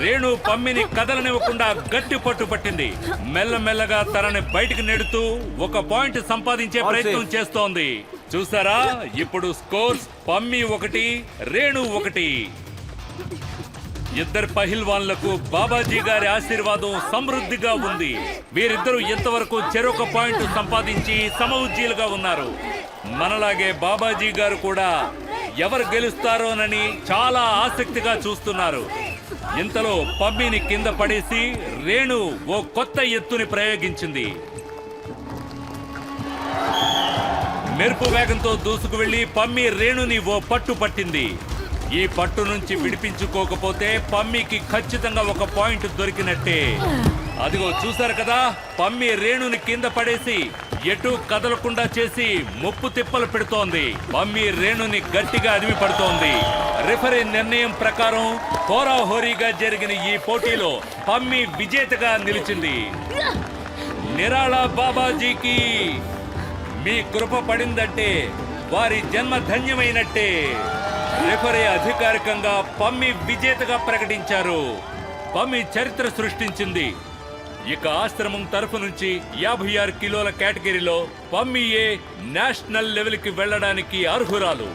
రేణు పమ్మిని కదలనివ్వకుండా గట్టి పట్టు పట్టింది. మెల్లమెల్లగా తనని బయటికి నెడుతూ ఒక పాయింట్ సంపాదించే ప్రయత్నం చేస్తోంది. చూసారా, ఇప్పుడు స్కోర్స్ పమ్మి 1, రేణు 1. ఇద్దరు పహిల్వాన్లకు బాబాజీ గారి ఆశీర్వాదం సమృద్ధిగా ఉంది. వీరిద్దరూ ఇంతవరకు చెరొక పాయింట్ సంపాదించి సమఉజ్జీలుగా ఉన్నారు. మనలాగే బాబాజీ గారు కూడా ఎవరు గెలుస్తారోనని చాలా ఆసక్తిగా చూస్తున్నారు. ఇంతలో పమ్మిని కింద పడేసి రేణు ఓ కొత్త ఎత్తుని ప్రయోగించింది. మెరుపు వేగంతో దూసుకు వెళ్లి పమ్మి రేణుని ఓ పట్టు పట్టింది. ఈ పట్టు నుంచి విడిపించుకోకపోతే పమ్మికి ఖచ్చితంగా ఒక పాయింట్ దొరికినట్టే. అదిగో చూసారు కదా, పమ్మి రేణుని కింద పడేసి ఎటు కదలకుండా చేసి ముప్పు తిప్పలు పెడుతోంది. పమ్మి రేణుని గట్టిగా అదిమి పడుతోంది. రిఫరీ నిర్ణయం ప్రకారం హోరాహోరీగా జరిగిన ఈ పోటీలో పమ్మి విజేతగా నిలిచింది. నిరాళ బాబాజీకి మీ కృప పడిందంటే వారి జన్మ ధన్యమైనట్టే. రిఫరీ అధికారికంగా పమ్మి విజేతగా ప్రకటించారు. పమ్మి చరిత్ర సృష్టించింది. ఇక ఆశ్రమం తరఫు నుంచి 56 కిలోల కేటగిరీలో పమ్మియే నేషనల్ లెవెల్కి వెళ్ళడానికి అర్హురాలు.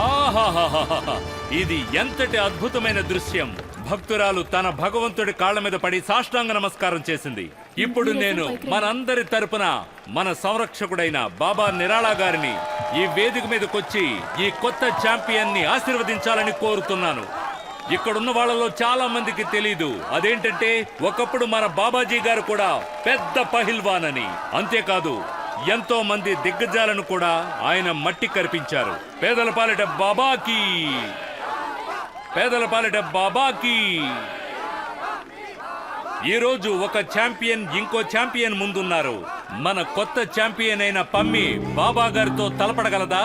ఆహాహాహా, ఇది ఎంతటి అద్భుతమైన దృశ్యం. భక్తురాలు తన భగవంతుడి కాళ్ల మీద పడి సాష్టాంగ నమస్కారం చేసింది. ఇప్పుడు నేను మనందరి తరపున మన సంరక్షకుడైన బాబా నిరాళ గారిని ఈ వేదిక మీదకొచ్చి ఈ కొత్త ఛాంపియన్ ని ఆశీర్వదించాలని కోరుతున్నాను. ఇక్కడున్న వాళ్ళలో చాలా మందికి తెలీదు. అదేంటంటే ఒకప్పుడు మన బాబాజీ గారు కూడా పెద్ద పహిల్వాన్ అని. అంతేకాదు ఎంతో మంది దిగ్గజాలను కూడా ఆయన మట్టి కరిపించారు. పేదల పాలిట బాబాకి, పేదల పాలిట బాబాకి. ఈరోజు ఒక ఛాంపియన్ ఇంకో ఛాంపియన్ ముందున్నారు. మన కొత్త ఛాంపియన్ అయిన పమ్మి బాబా గారితో తలపడగలదా?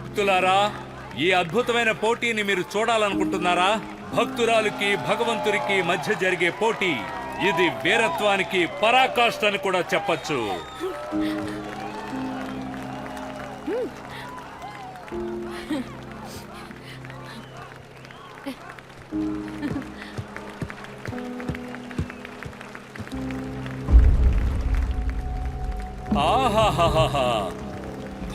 భక్తులారా, ఈ అద్భుతమైన పోటీని మీరు చూడాలనుకుంటున్నారా? భక్తురాలికి భగవంతుడికి మధ్య జరిగే పోటీ. ఇది వీరత్వానికి పరాకాష్ఠ అని కూడా చెప్పచ్చు. ఆహాహాహా,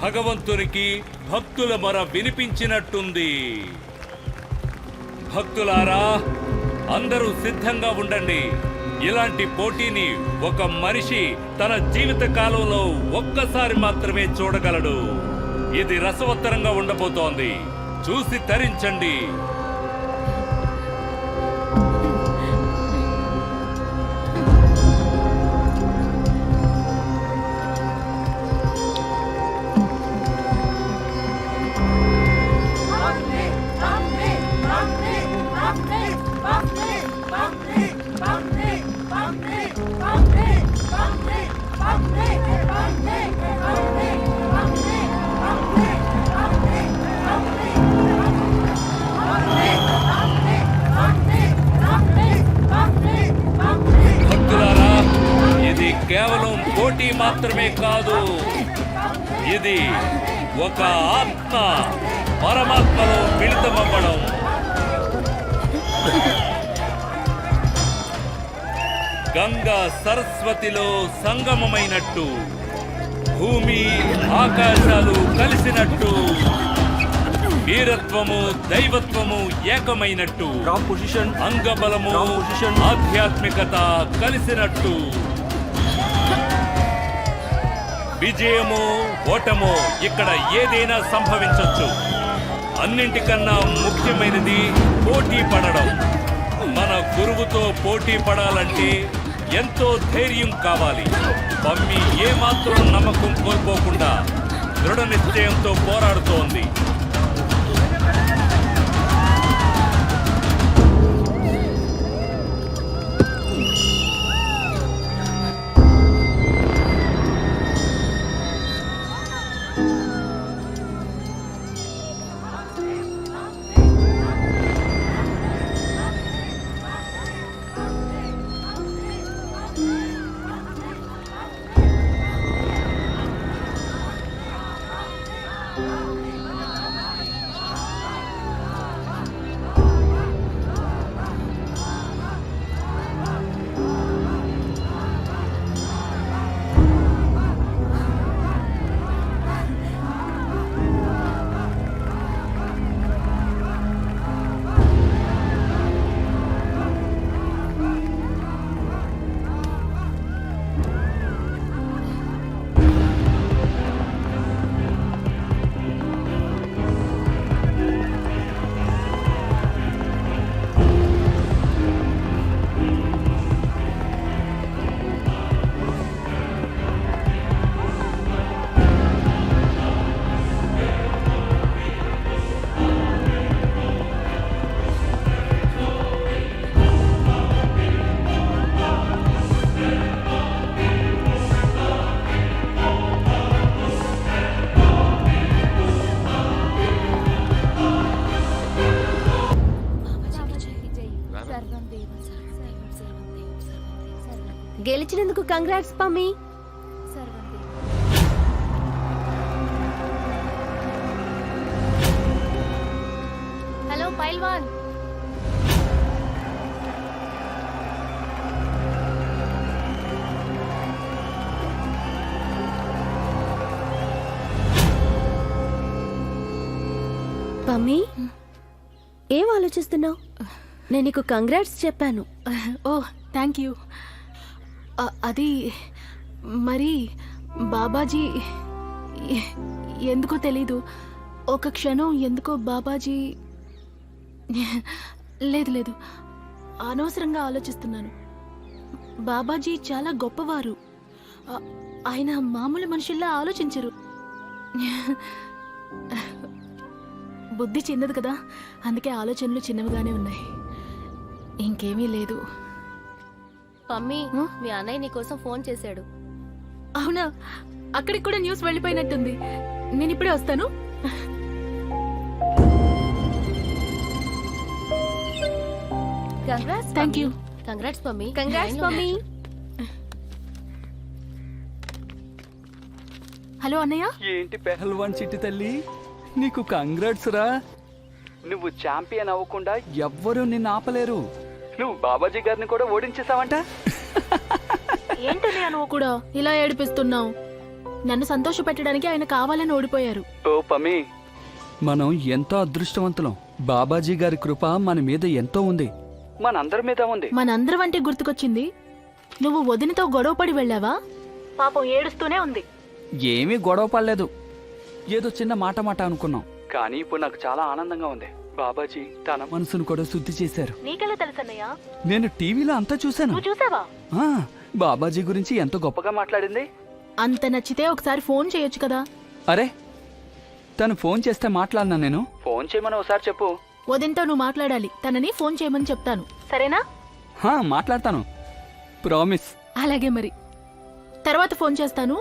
భగవంతునికి భక్తుల మొర వినిపించినట్టుంది. భక్తులారా, అందరూ సిద్ధంగా ఉండండి. ఇలాంటి పోటీని ఒక మనిషి తన జీవిత కాలంలో ఒక్కసారి మాత్రమే చూడగలడు. ఇది రసవత్తరంగా ఉండబోతోంది. చూసి తరించండి. భక్తులారా, ఇది కేవలం పోటీ మాత్రమే కాదు. ఇది ఒక ఆత్మ పరమాత్మలో మిళితమవ్వడం. గంగా సరస్వతిలో సంగమమైనట్టు, భూమి ఆకాశాలు కలిసినట్టు, వీరత్వము దైవత్వము ఏకమైనట్టు, అంగబలము ఆధ్యాత్మికత కలిసినట్టు. విజయము ఓటము ఇక్కడ ఏదైనా సంభవించొచ్చు. అన్నింటికన్నా ముఖ్యమైనది పోటీ పడడం. మన గురువుతో పోటీ పడాలంటే ఎంతో ధైర్యం కావాలి. పమ్మి ఏమాత్రం నమ్మకం కోల్పోకుండా దృఢ నిశ్చయంతో పోరాడుతోంది. కంగ్రాట్స్ పమ్మి. హలో పైల్వాన్. పమ్మి, ఏం ఆలోచిస్తున్నావు? నేను నీకు కంగ్రాట్స్ చెప్పాను. ఓ థ్యాంక్ యూ. అది మరి బాబాజీ ఎందుకో తెలీదు, ఒక క్షణం ఎందుకో బాబాజీ లేదు అనవసరంగా ఆలోచిస్తున్నాను. బాబాజీ చాలా గొప్పవారు. ఆయన మామూలు మనుషుల్లా ఆలోచించరు. బుద్ధి చిన్నది కదా, అందుకే ఆలోచనలు చిన్నవిగానే ఉన్నాయి. ఇంకేమీ లేదు. పమ్మి, మీ అన్నయ్య నీకోసం ఫోన్ చేశాడు. అవునా? అక్కడికి కూడా న్యూస్ వెళ్ళిపోయినట్టుంది. నేను ఇప్పుడే వస్తాను. Congrats. Thank you. Congrats Pammi. Congrats Pammi. Hello అన్నయ్య. ఏంటి పెహల్వాన్ చిట్టి తల్లి, నీకు కంగ్రాట్స్ రా. నువ్వు ఛాంపియన్ అవ్వకుండా ఎవ్వరూ నిన్ను ఆపలేరు. నువ్వు బాబాజీ గారిని కూడా ఓడించేసావంట. ఏంటన్నయ్య నువ్వు కూడా ఇలా ఏడిపిస్తున్నావు? నన్ను సంతోష పెట్టడానికి ఆయన కావాలని ఓడిపోయారు. ఓ పమి, మనం ఎంతో అదృష్టవంతులం. బాబాజీ గారి కృప మన మీద ఎంతో ఉంది, మనందరి మీద ఉంది. మనందరం అంటే గుర్తుకొచ్చింది, నువ్వు వదినతో గొడవపడి వెళ్ళావా? పాపం ఏడుస్తూనే ఉంది. ఏమీ గొడవ పడలేదు, ఏదో చిన్న మాట అనుకున్నాం. కానీ ఇప్పుడు నాకు చాలా ఆనందంగా ఉంది. బాబాజీ తన మనసును కూడా శుద్ధి చేశారు. నీకెలా తెలుసన్నయ్య? నేను టీవీలో అంతా చూశాను. నువ్వు చూసావా? బాబాజీ గురించి ఎంత గొప్పగా మాట్లాడింది. అంత నచ్చితే ఒకసారి ఫోన్ చేయొచ్చు కదా. అరే, తను ఫోన్ చేస్తే మాట్లాడినా నేను? ఫోన్ చేయమని ఒకసారి చెప్పు. వదినతో నువ్వు మాట్లాడాలి, తనని ఫోన్ చేయమని చెప్తాను, సరేనా? మాట్లాడతాను, ప్రామిస్. అలాగే మరి, తర్వాత ఫోన్ చేస్తాను.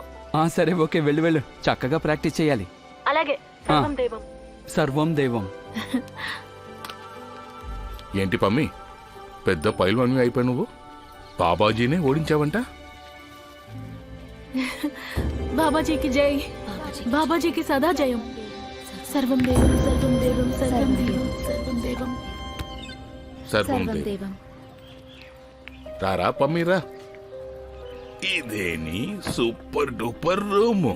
సరే, ఓకే, వెళ్ళు. చక్కగా ప్రాక్టీస్ చేయాలి. అలాగే. సర్వం దేవం. సర్వం దేవం. ఏంటి పమ్మి, పెద్ద పైల్వాన్వి అయిపోయి నువ్వు బాబాజీనే ఓడించావంట? బాబాజీకి జై. బాబాజీకి సదా జయం. సర్వం దేవం, సర్వం దేవం, సర్వం దేవం, సర్వం దేవం, సర్వం దేవం. రారా పమ్మిరా, ఇదేని సూపర్ డూపర్ రూము.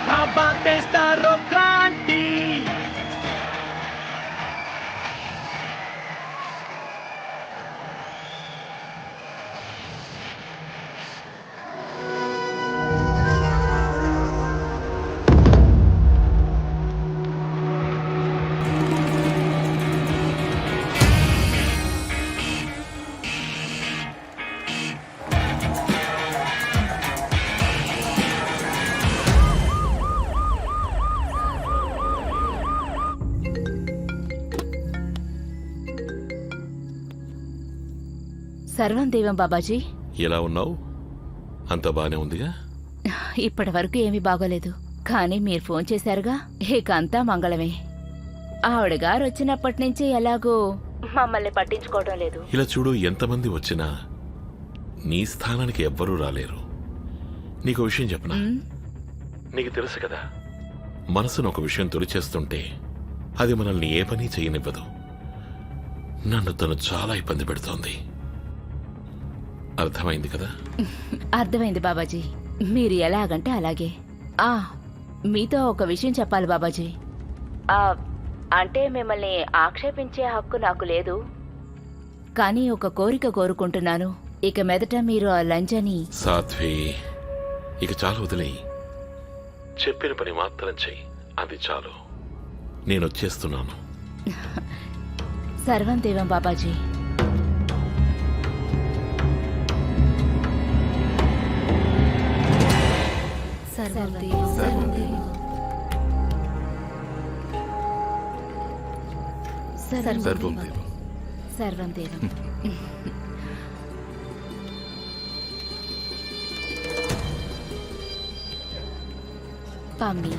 బాబా తెస్తారో క్రాంతి. సర్వం దేవం బాబాజీ. ఎలా ఉన్నావు? అంత బానే ఉందిగా? ఇప్పటి వరకు ఏమీ బాగోలేదు, కానీ మీరు ఫోన్ చేశారుగా, ఇక అంతా మంగళమే. ఆవిడ గారు వచ్చినప్పటి నుంచి ఎలాగో మమ్మల్ని పట్టించుకోవడం లేదు. ఇలా చూడు, ఎంతమంది వచ్చినా నీ స్థానానికి ఎవ్వరూ రాలేరు. నీకు విషయం చెప్పనా? నీకు తెలుసు కదా, మనసును ఒక విషయం తొలిచేస్తుంటే అది మనల్ని ఏ పని చేయనివ్వదు. నన్ను తను చాలా ఇబ్బంది పెడుతోంది. అర్థమైంది కదా? అర్థమైంది బాబాజీ, మీరు ఎలాగంటే అలాగే. మీతో ఒక విషయం చెప్పాలి బాబాజీ. అంటే మిమ్మల్ని ఆక్షేపించే హక్కు నాకు లేదు, కానీ ఒక కోరిక కోరుకుంటున్నాను. ఇక మీదట మీరు ఆ లంచని... సాధ్వి, ఇక చాలు, వదిలేయి. చెప్పిన పని మాత్రం చెయ్యి, అది చాలు. నేను వచ్చేస్తున్నాను. సర్వం దేవం బాబాజీ. సర్వం దేవం, సర్వం దేవం, సర్వం దేవం, సర్వం దేవం. పమ్మి.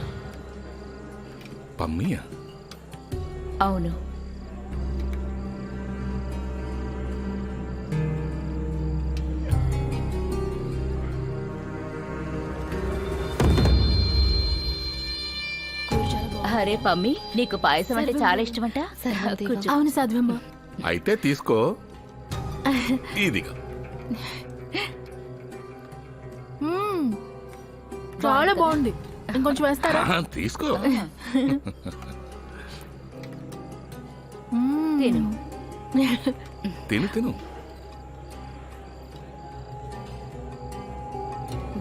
పమ్మియా? అవును. అరే పమ్మి, నీకు పాయసం అంటే చాలా ఇష్టమంట. కూర్చో. అవును సాధ్వమ్మ. అయితే తీసుకో. ఇదిగా. చాలా బాగుంది, ఇంకొంచెం వేస్తారా? తీసుకో. తిను. తిను తిను.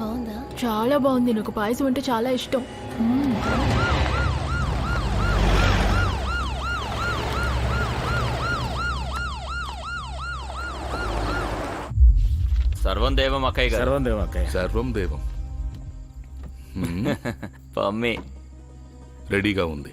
బాగుందా? చాలా బాగుంది, నాకు పాయసం అంటే చాలా ఇష్టం. సర్వం దేవం అక్కయ్య గారు. సర్వం దేవం అక్కయ్య. సర్వం దేవం. పమ్మి రెడీగా ఉంది.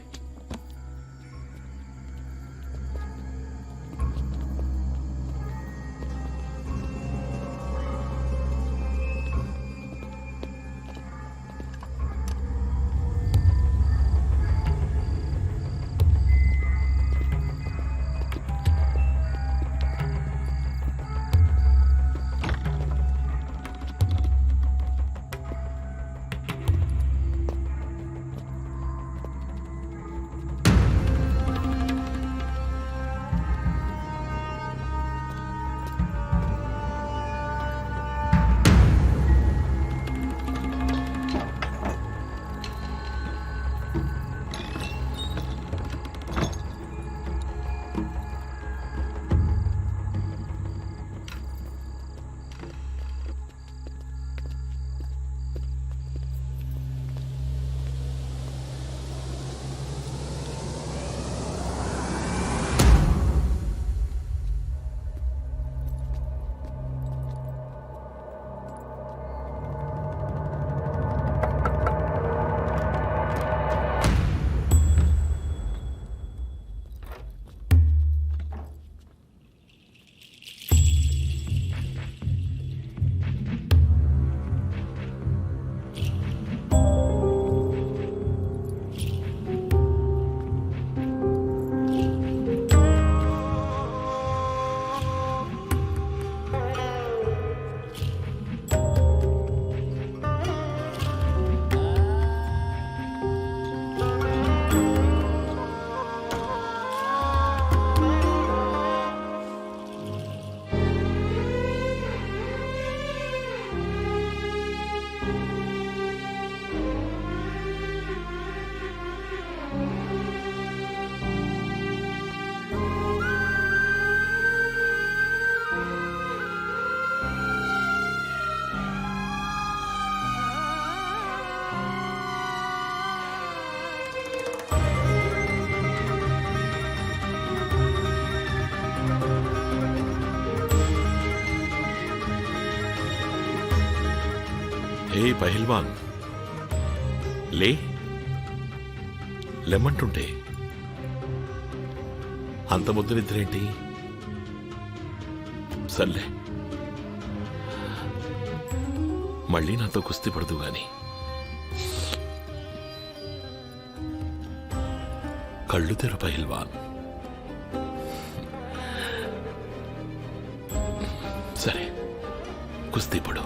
హే పహిల్వాన్, లే, లెమ్మంటుంటే అంత ముద్దు నిద్రేంటి? సర్లే, మళ్ళీ నాతో కుస్తీ పడదు గాని. కళ్ళు తెరు పహిల్వాన్. సరే, కుస్తీ పడు.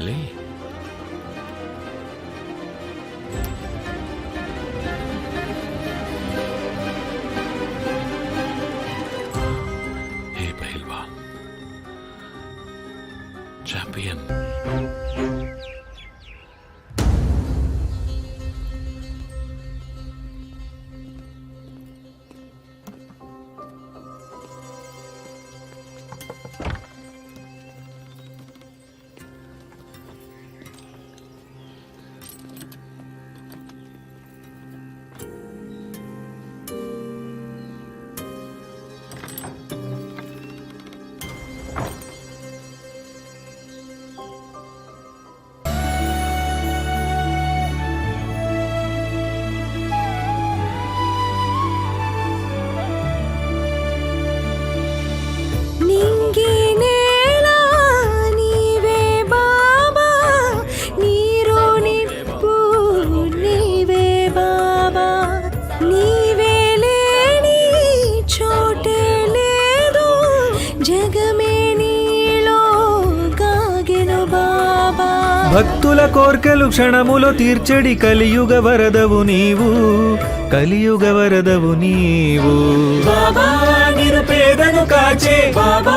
లే. హే పహిల్వాన్, ఛాంపియన్. భక్తుల కోర్కెలు క్షణములో తీర్చడి కలియుగ వరదవు నీవు, కలియుగ వరదవు నీవు. బాబా నిరుపేదను కాచే బాబా,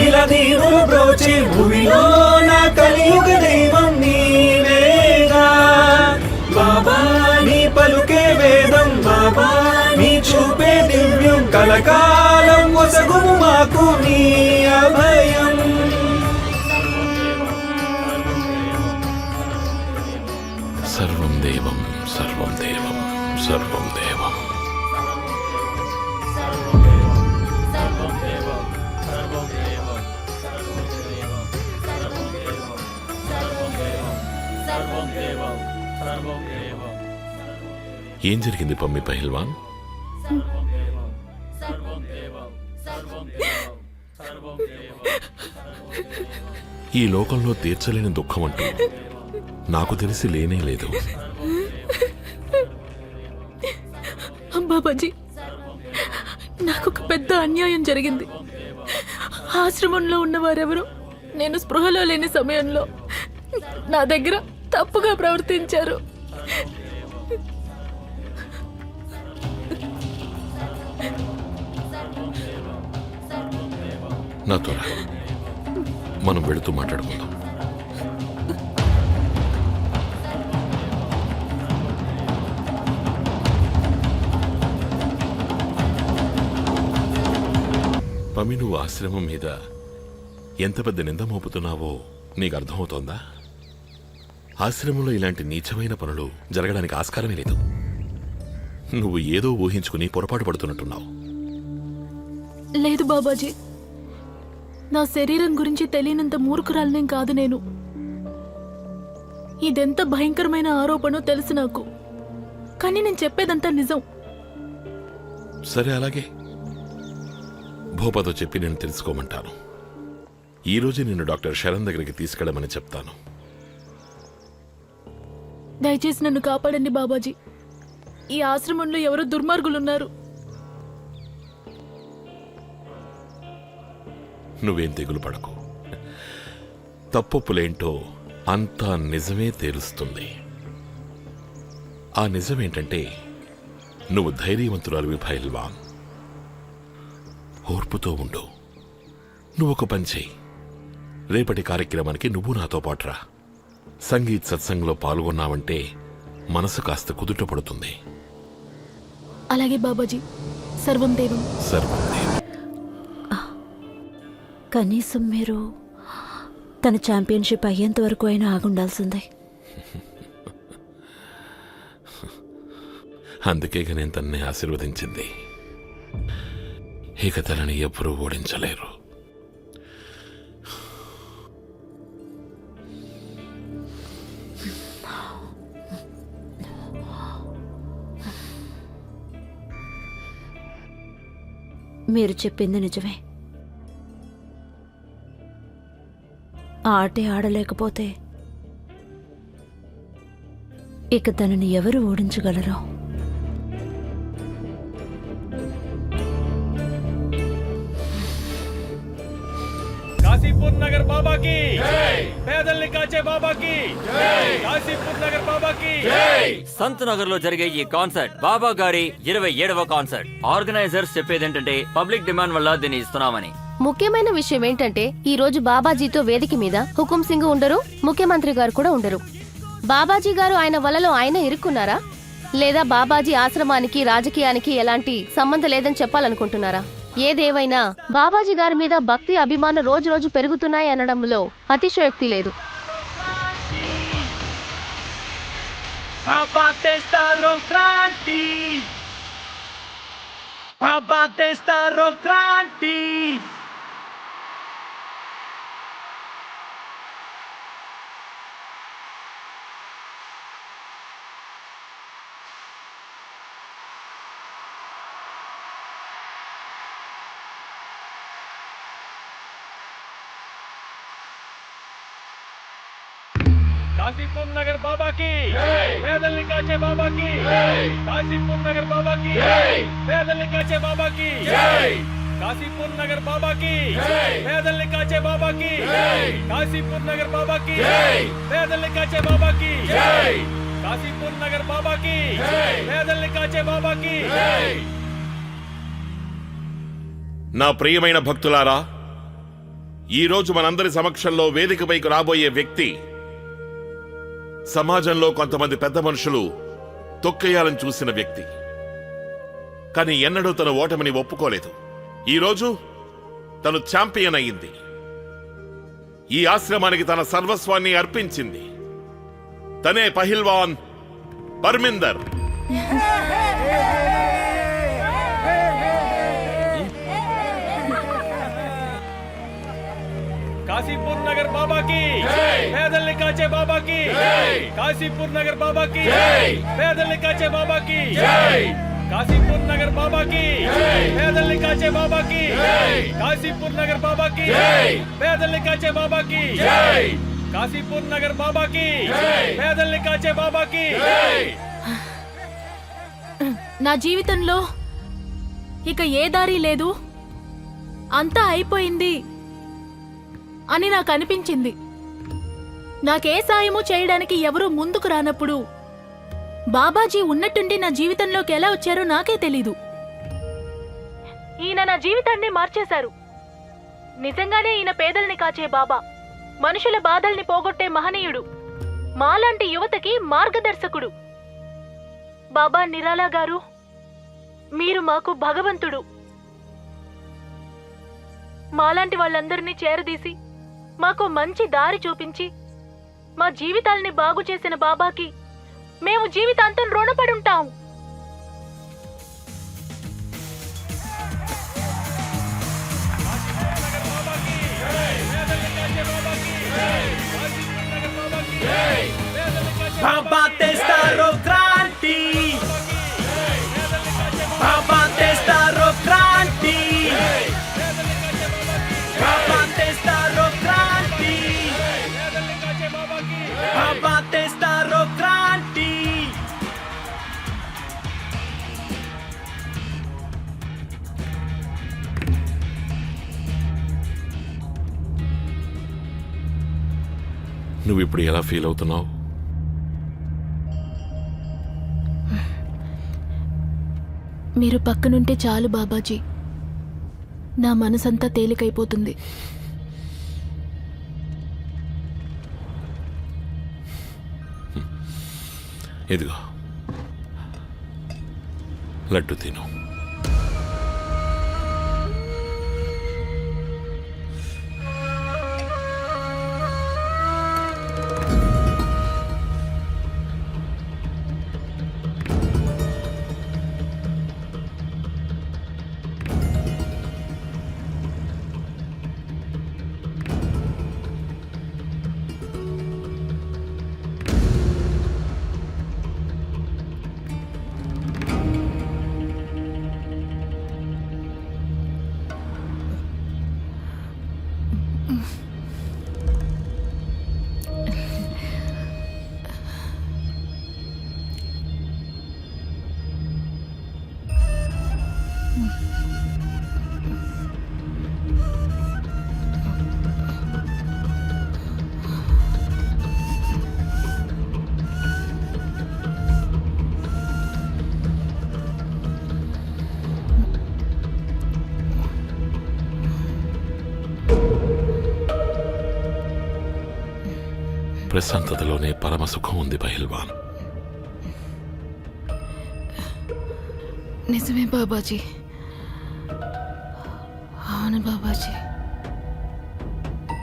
ఇలా దీవులు బ్రోచే భూమిలో నా కలియుగ దైవం నీవేగా. బాబా నీ పలుకే వేదం, బాబా నీ చూపే దివ్యం, కలకాలం ఒసగుము మాకు నీ అభయం. సర్వం దేవం, సర్వం దేవం, సర్వం దేవం. ఏం జరిగింది పమ్మి పహిల్వాన్? ఈ లోకంలో తీర్చలేని దుఃఖం అంటూ నాకు తెలిసి లేనే లేదు. బాబాజీ, నాకు ఒక పెద్ద అన్యాయం జరిగింది. ఆశ్రమంలో ఉన్నవారెవరో నేను స్పృహలో లేని సమయంలో నా దగ్గర తప్పుగా ప్రవర్తించారు. నాతో రా, మనం వెళుతూ మాట్లాడుకుందాం. పమి, నువ్వు ఆశ్రమం మీద ఎంత పెద్ద నింద మోపుతున్నావో నీకు అర్థమవుతోందా? ఆశ్రమంలో ఇలాంటి నీచమైన పనులు జరగడానికి ఆస్కారమే లేదు. నువ్వు ఏదో ఊహించుకుని పొరపాటు పడుతున్నట్టున్నావు. లేదు బాబాజీ, నా శరీరం గురించి తెలియనంత మూర్ఖురాలనేం కాదు నేను. ఇదెంత భయంకరమైన ఆరోపణో తెలుసు నాకు, కానీ నేను చెప్పేదంతా నిజం. సరే, అలాగే భూపాతో చెప్పి నేను తెలుసుకోమంటాను. ఈరోజు నిన్ను డాక్టర్ శరణ్ దగ్గరికి తీసుకెళ్ళమని చెప్తాను. దయచేసి నన్ను కాపాడండి బాబాజీ. ఈ ఆశ్రమంలో ఎవరో దుర్మార్గులున్నారు. నువ్వేం తెగులు పడకు. తప్పొప్పులేంటో అంతా నిజమే తేలుస్తుంది. ఆ నిజమేంటంటే నువ్వు ధైర్యవంతురాలివి పహిల్వాన్. ఓర్పుతో ఉండు. నువ్వొక పని చెయ్యి. రేపటి కార్యక్రమానికి నువ్వు నాతో పాటు రా. సంగీత్ సత్సంగంలో పాల్గొన్నావంటే మనసు కాస్త కుదుట పడుతుంది. అలాగే బాబాజీ. సర్వం దేవం. సర్వం దేవం. కనీసం మీరు తన ఛాంపియన్షిప్ అయ్యేంత వరకు అయినా ఆగుండాల్సిందే. అందుకేగా నేను తన్నే ఆశీర్వదించింది. ఇక తనని ఎప్పుడూ ఓడించలేరు. మీరు చెప్పింది నిజమే. ఆ ఆటే ఆడలేకపోతే ఇక తనని ఎవరు ఓడించగలరు? కాశీపూర్ నగర్ బాబాకి పేదల్ని కాచే బాబాకి కాశీపూర్ నగర్ బాబాకి సంత్ నగర్ లో జరిగే ఈ కాన్సర్ట్ బాబా గారి 27వ కాన్సర్ట్. ఆర్గనైజర్స్ చెప్పేదేంటంటే పబ్లిక్ డిమాండ్ వల్ల దీన్ని ఇస్తున్నామని. ముఖ్యమైన విషయం ఏంటంటే ఈ రోజు బాబాజీతో వేదిక మీద హుకుం సింగ్ ఉండరు, ముఖ్యమంత్రి గారు కూడా ఉండరు. బాబాజీ గారు ఆయన వలలో ఆయన ఇరుక్కున్నారా, లేదా బాబాజీ ఆశ్రమానికి రాజకీయానికి ఎలాంటి సంబంధం లేదని చెప్పాలనుకుంటున్నారా? ఏదేవైనా బాబాజీ గారి మీద భక్తి అభిమానం రోజు రోజు పెరుగుతున్నాయి అనడంలో అతిశయోక్తి లేదు. కాశీపూర్ నగర్ బాబాకి పేదల్ని కాచే బాబాకి కాశీపూర్ నగర్ బాబాకి పేదల్ని కాచే బాబాకి కాశీపూర్ నగర్ బాబాకి పేదల్ని కాచే బాబాకి కాశీపూర్ నగర్ బాబాకి పేదల్ని కాచే బాబాకి కాశీపూర్ నగర్ బాబాకి పేదల్ని కాచే బాబాకి. నా ప్రియమైన భక్తులారా, ఈరోజు మనందరి సమక్షంలో వేదికపైకి రాబోయే వ్యక్తి సమాజంలో కొంతమంది పెద్ద మనుషులు తొక్కేయాలని చూసిన వ్యక్తి. కానీ ఎన్నడూ తన ఓటమిని ఒప్పుకోలేదు. ఈరోజు తను ఛాంపియన్ అయ్యింది. ఈ ఆశ్రమానికి తన సర్వస్వాన్ని అర్పించింది. తనే పహిల్వాన్ పర్మిందర్. కాశీపూర్ నగర్ బాబాకి పేదల్ని కాచే బాబాకి కాశీపూర్ నగర్ బాబాకి పేదల్ని కాచే బాబాకి కాశీపూర్ నగర్ బాబాకి పేదల్ని కాచే బాబాకి కాశీపూర్ నగర్ బాబాకి పేదల్ని కాచే బాబాకి కాశీపూర్ నగర్ బాబాకి పేదల్ని కాచే బాబాకి. నా జీవితంలో ఇక ఏ దారి లేదు, అంతా అయిపోయింది అని నాకు అనిపించింది. నాకే సాయము చేయడానికి ఎవరూ ముందుకు రానప్పుడు బాబాజీ ఉన్నట్టుండి నా జీవితంలోకి ఎలా వచ్చారో నాకే తెలీదు. ఈయన నా జీవితాన్ని మార్చేశారు. నిజంగానే ఈయన పేదల్ని కాచే బాబా, మనుషుల బాధల్ని పోగొట్టే మహనీయుడు, మాలాంటి యువతకి మార్గదర్శకుడు. బాబా నిరాలా గారు, మీరు మాకు భగవంతుడు. మాలాంటి వాళ్ళందరినీ చేరదీసి మాకు మంచి దారి చూపించి మా జీవితాల్ని బాగు చేసిన బాబాకి మేము జీవితాంతం రుణపడి ఉంటాం. బాబా తెస్తారో క్రాంతి, బాబా తెస్తారో క్రాంతి, బాబా తెస్తారో క్రాంతి, బాబా తెస్తారో క్రాంతి. నువ్విప్పుడు ఎలా ఫీల్ అవుతున్నావు? మీరు పక్కనుంటే చాలు బాబాజీ, నా మనసంతా తేలికైపోతుంది. ఇదిగో లడ్డు తిను. ప్రశాంతతలోనే పరమ సుఖం ఉంది పహిల్వాన్. నిజమే బాబాజీ. అవును బాబాజీ,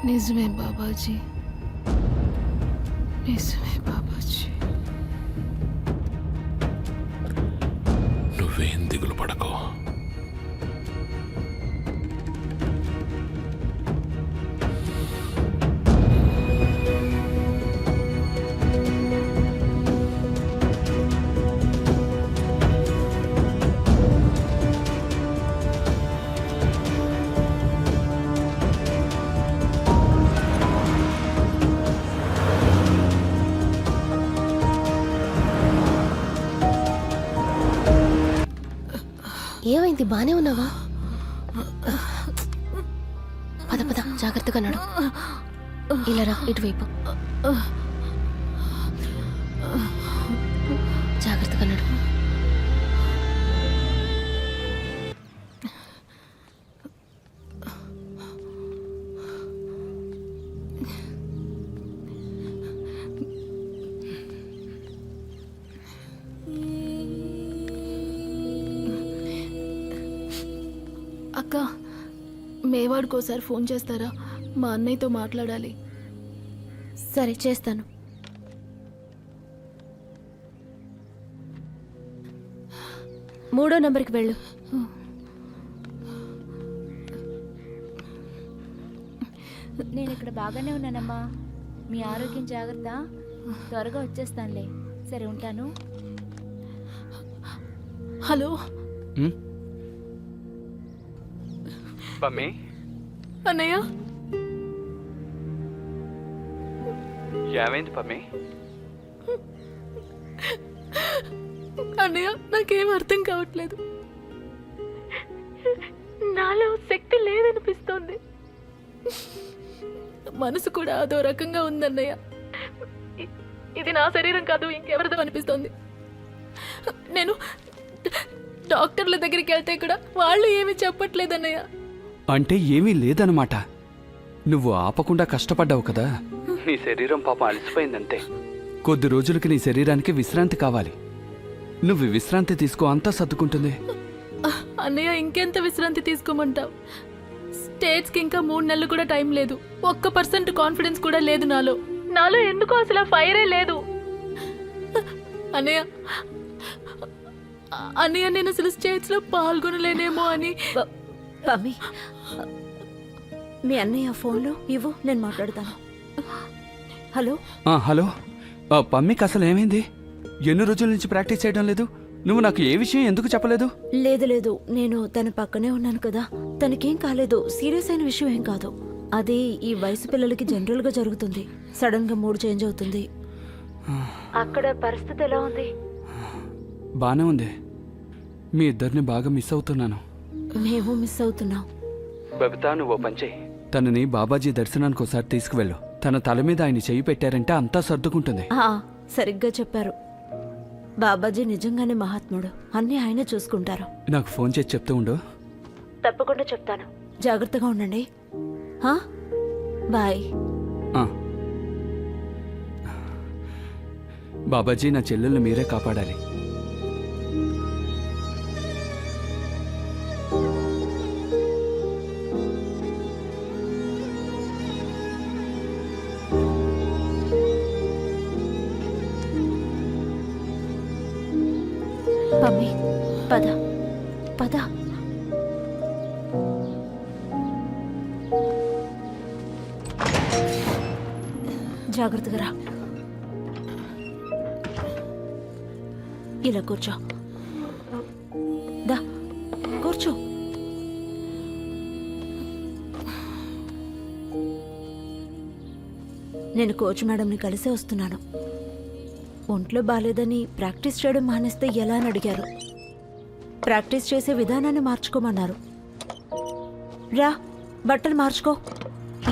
నిజమే బాబాజీ, నిజమే బాబాజీ. నువ్వేం దిగులు పడకో. ఏమైంది? బానే ఉన్నావా? పద పద, జాగ్రత్తగా నడు. ఇలా రా, ఇటువైపు. జాగ్రత్తగా నడు. అక్క, మేవాడికోసారి ఫోన్ చేస్తారా? మా అన్నయ్యతో మాట్లాడాలి. సరే, చేస్తాను. మూడో నంబర్కి వెళ్ళు. నేను ఇక్కడ బాగానే ఉన్నానమ్మా. మీ ఆరోగ్యం జాగ్రత్త. త్వరగా వచ్చేస్తానులే. సరే, ఉంటాను. హలో పమ్మి. అన్నయ్య, ఏమైంది పమ్మి? అన్నయ్య, నాకేం అర్థం కావట్లేదు. నాలో శక్తి లేదనిపిస్తోంది. మనసు కూడా అదో రకంగా ఉందన్నయ్య. ఇది నా శరీరం కాదు, ఇంకెవరిదో అనిపిస్తోంది. నేను డాక్టర్ల దగ్గరికి వెళ్తే కూడా వాళ్ళు ఏమీ చెప్పట్లేదన్నయ్య. అంటే ఏమీ లేదన్నమాట. నువ్వు ఆపకుండా కష్టపడ్డావు కదా. నీ శరీరం పాపం అలసిపోయిందంతే. కొద్ది రోజులకి నీ శరీరానికి విశ్రాంతి కావాలి. నువ్వు విశ్రాంతి తీసుకో, అంతా సర్దుకుంటుంది. అన్నయ్య, ఇంకెంత విశ్రాంతి తీసుకోమంటావు? స్టేట్స్కి ఇంకా 3 నెలలు కూడా టైం లేదు. 1% కాన్ఫిడెన్స్ కూడా లేదు నాలో. నాలో ఎందుకో అసలు ఫైరే లేదు. అన్నయ్య, నేను అసలు స్టేట్స్ లో పాల్గొనలేనేమో అని. పమ్మి, మీ అన్నయ్య ఫోన్లో ఇవ్వు, నేను మాట్లాడతాను. హలో. హలో. పమ్మికి అసలు ఏమైంది? ఎన్ని రోజుల నుంచి ప్రాక్టీస్ చేయడం లేదు? నువ్వు నాకు ఏ విషయం ఎందుకు చెప్పలేదు? లేదు, నేను తన పక్కనే ఉన్నాను కదా. తనకేం కాలేదు. సీరియస్ అయిన విషయం ఏం కాదు. అది ఈ వయసు పిల్లలకి జనరల్ గా జరుగుతుంది. సడన్ గా మూడ్ చేంజ్ అవుతుంది. అక్కడ పరిస్థితి ఎలా ఉంది? బానే ఉంది. మీ ఇద్దరిని బాగా మిస్ అవుతున్నాను. మేము మిస్ అవుతున్నాం. బబితా, నువ్వు పంచే. తనని బాబాజీ దర్శనానికి ఒకసారి తీసుకువెళ్ళు. తన తల మీద ఆయన చెయ్యి పెట్టారంటే అంతా సర్దుకుంటుంది. సరిగ్గా చెప్పారు. బాబాజీ నిజంగానే మహాత్ముడు. అన్నీ ఆయనే చూసుకుంటారు. నాకు ఫోన్ చేసి చెప్తూ ఉండు. తప్పకుండా చెప్తాను. జాగ్రత్తగా ఉండండి. బాయ్. బాబాజీ, నా చెల్లెల్ని మీరే కాపాడాలి. పమ్మి, పద పద. జాగ్రత్తగా రా. ఇలా కూర్చో. దా, కూర్చో. నేను కోచ్ మేడంని కలిసే వస్తున్నాను. ఒంట్లో బాలేదని ప్రాక్టీస్ చేయడం మానేస్తే ఎలా అని అడిగారు. ప్రాక్టీస్ చేసే విధానాన్ని మార్చుకోమన్నారు. రా, బట్టలు మార్చుకో.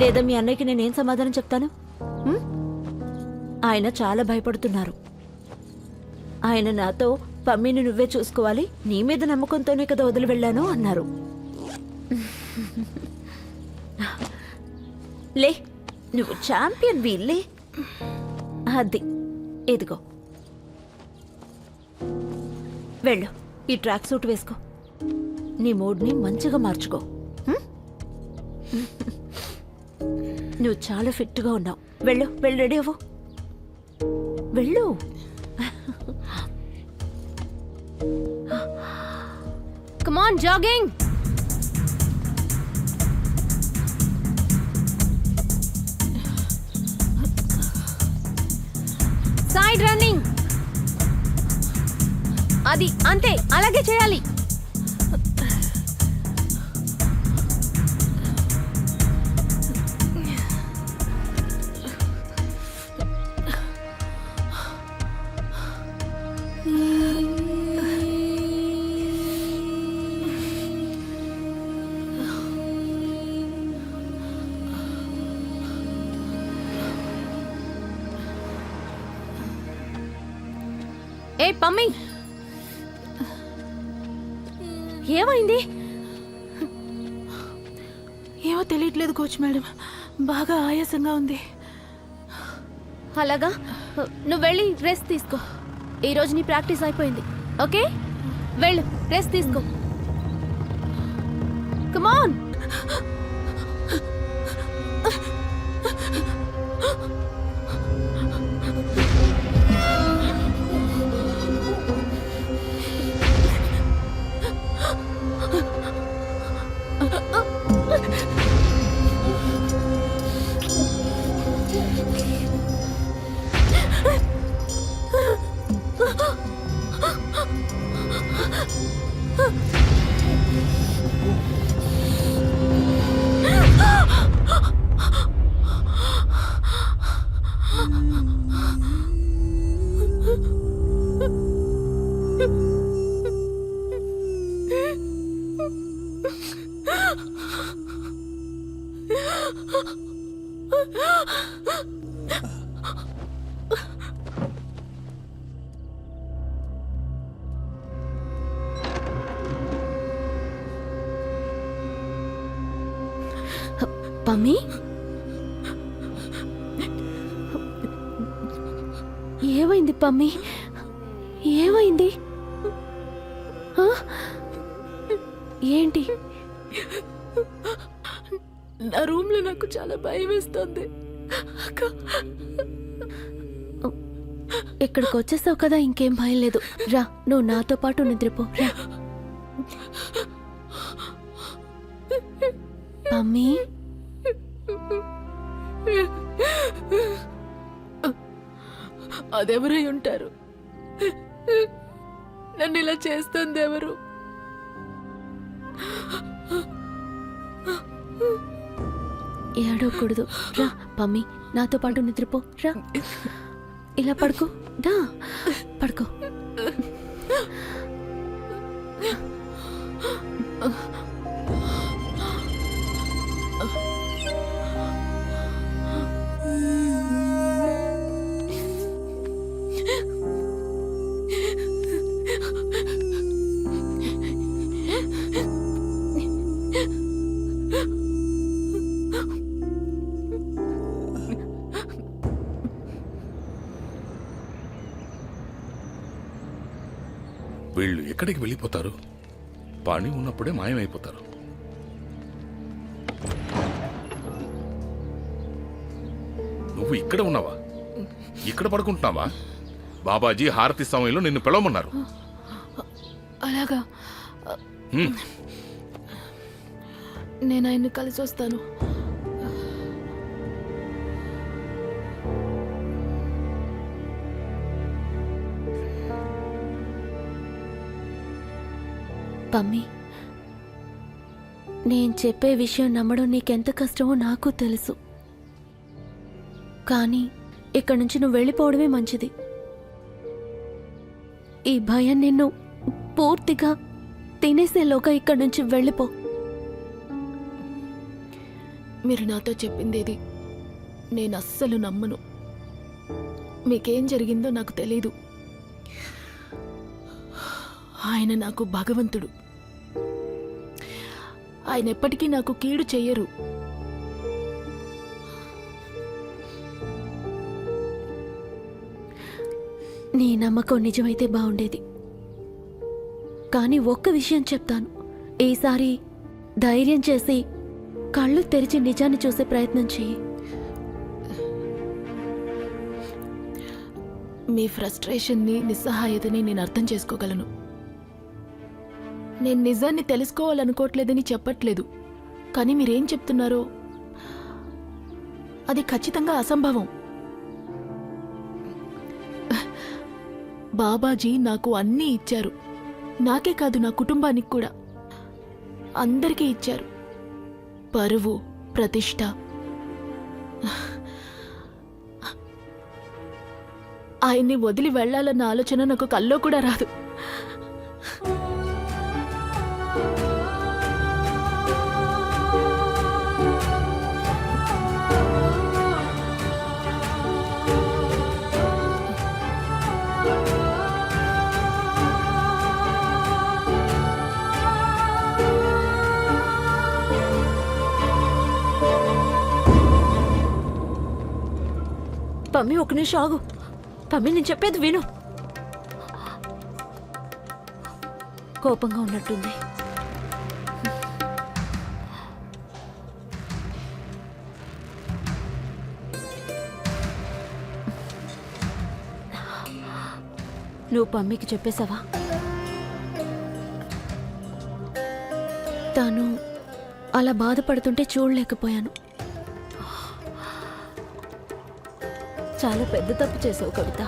లేదా మీ అన్నయ్యకి నేనేం సమాధానం చెప్తాను? ఆయన చాలా భయపడుతున్నారు. ఆయన నాతో పమ్మిని నువ్వే చూసుకోవాలి, నీ మీద నమ్మకంతోనే కదా వదిలి వెళ్ళాను అన్నారు. లే, నువ్వు ఛాంపియన్ వీళ్ళే. అది ఇదిగో వెళ్ళు, ఈ ట్రాక్ సూట్ వేసుకో. నీ మూడ్ని మంచిగా మార్చుకో. హ్మ్? నువ్వు చాలా ఫిట్గా ఉన్నావు. వెళ్ళు, వెళ్ళి రెడీ అవ్వు. వెళ్ళు. Come on, jogging. Side running. అది అంతే, అలాగే చేయాలి. ఏ పమ్మి, ఏమైంది? ఏమో తెలియట్లేదు కోచ్ మేడం, బాగా ఆయాసంగా ఉంది. అలాగా, నువ్వు వెళ్ళి రెస్ట్ తీసుకో. ఈ రోజు నీ ప్రాక్టీస్ అయిపోయింది. ఓకే, వెళ్ళు, రెస్ట్ తీసుకో. Come on. పమ్మి, ఏమైంది పమ్మి? ఏమైంది? ఆ? ఏంటి? నా రూమ్ లో నాకు చాలా భయం వేస్తుంది. ఇక్కడికి వచ్చేసావు కదా, ఇంకేం భయం లేదు. రా, నువ్వు నాతో పాటు నిద్రపో. రా పమ్మి. అదెవరై ఉంటారు? నన్ను ఇలా చేస్తుంది ఎవరు? ఏడవకూడదు. రా పమ్మి, నాతో పాటు నిద్రపో. రా, ఇలా పడుకో. దా, పడుకో. వీళ్ళు ఎక్కడికి వెళ్ళిపోతారు? పని ఉన్నప్పుడే మాయమైపోతారు. నువ్వు ఇక్కడ ఉన్నావా? ఇక్కడ పడుకుంటున్నావా? బాబాజీ హారతి సమయంలో నిన్ను పిలవమన్నారు. అలాగా, నేను ఆయన్ని కలిసి వస్తాను. పమ్మి, నేను చెప్పే విషయం నమ్మడం నీకెంత కష్టమో నాకు తెలుసు. కానీ ఇక్కడి నుంచి నువ్వు వెళ్ళిపోవడమే మంచిది. ఈ భయం నిన్ను పూర్తిగా తినేసేలోగా ఇక్కడి నుంచి వెళ్ళిపో. మీరు నాతో చెప్పిందేది నేను అస్సలు నమ్మను. మీకేం జరిగిందో నాకు తెలీదు. ఆయన నాకు భగవంతుడు. ఆయన ఎప్పటికీ నాకు కీడు చెయ్యరు. నీ నమ్మకం నిజమైతే బాగుండేది. కానీ ఒక్క విషయం చెప్తాను, ఈసారి ధైర్యం చేసి కళ్ళు తెరిచి నిజాన్ని చూసే ప్రయత్నం చెయ్యి. మీ ఫ్రస్ట్రేషన్ని, నిస్సహాయతని నేను అర్థం చేసుకోగలను. నేను నిజాన్ని తెలుసుకోవాలనుకోవట్లేదని చెప్పట్లేదు, కానీ మీరేం చెప్తున్నారో అది ఖచ్చితంగా అసంభవం. బాబాజీ నాకు అన్నీ ఇచ్చారు. నాకే కాదు, నా కుటుంబానికి కూడా. అందరికీ ఇచ్చారు. పరువు, ప్రతిష్ట. ఆయన్ని వదిలి వెళ్ళాలన్న ఆలోచన నాకు కల్లో కూడా రాదు. పమ్మి, ఒక నిమిషం ఆగు. పమ్మి, నేను చెప్పేది విను. కోపంగా ఉన్నట్టుంది. నువ్వు పమ్మికి చెప్పేశావా? తాను అలా బాధపడుతుంటే చూడలేకపోయాను. చాలా పెద్ద తప్పు చేసావు కవిత.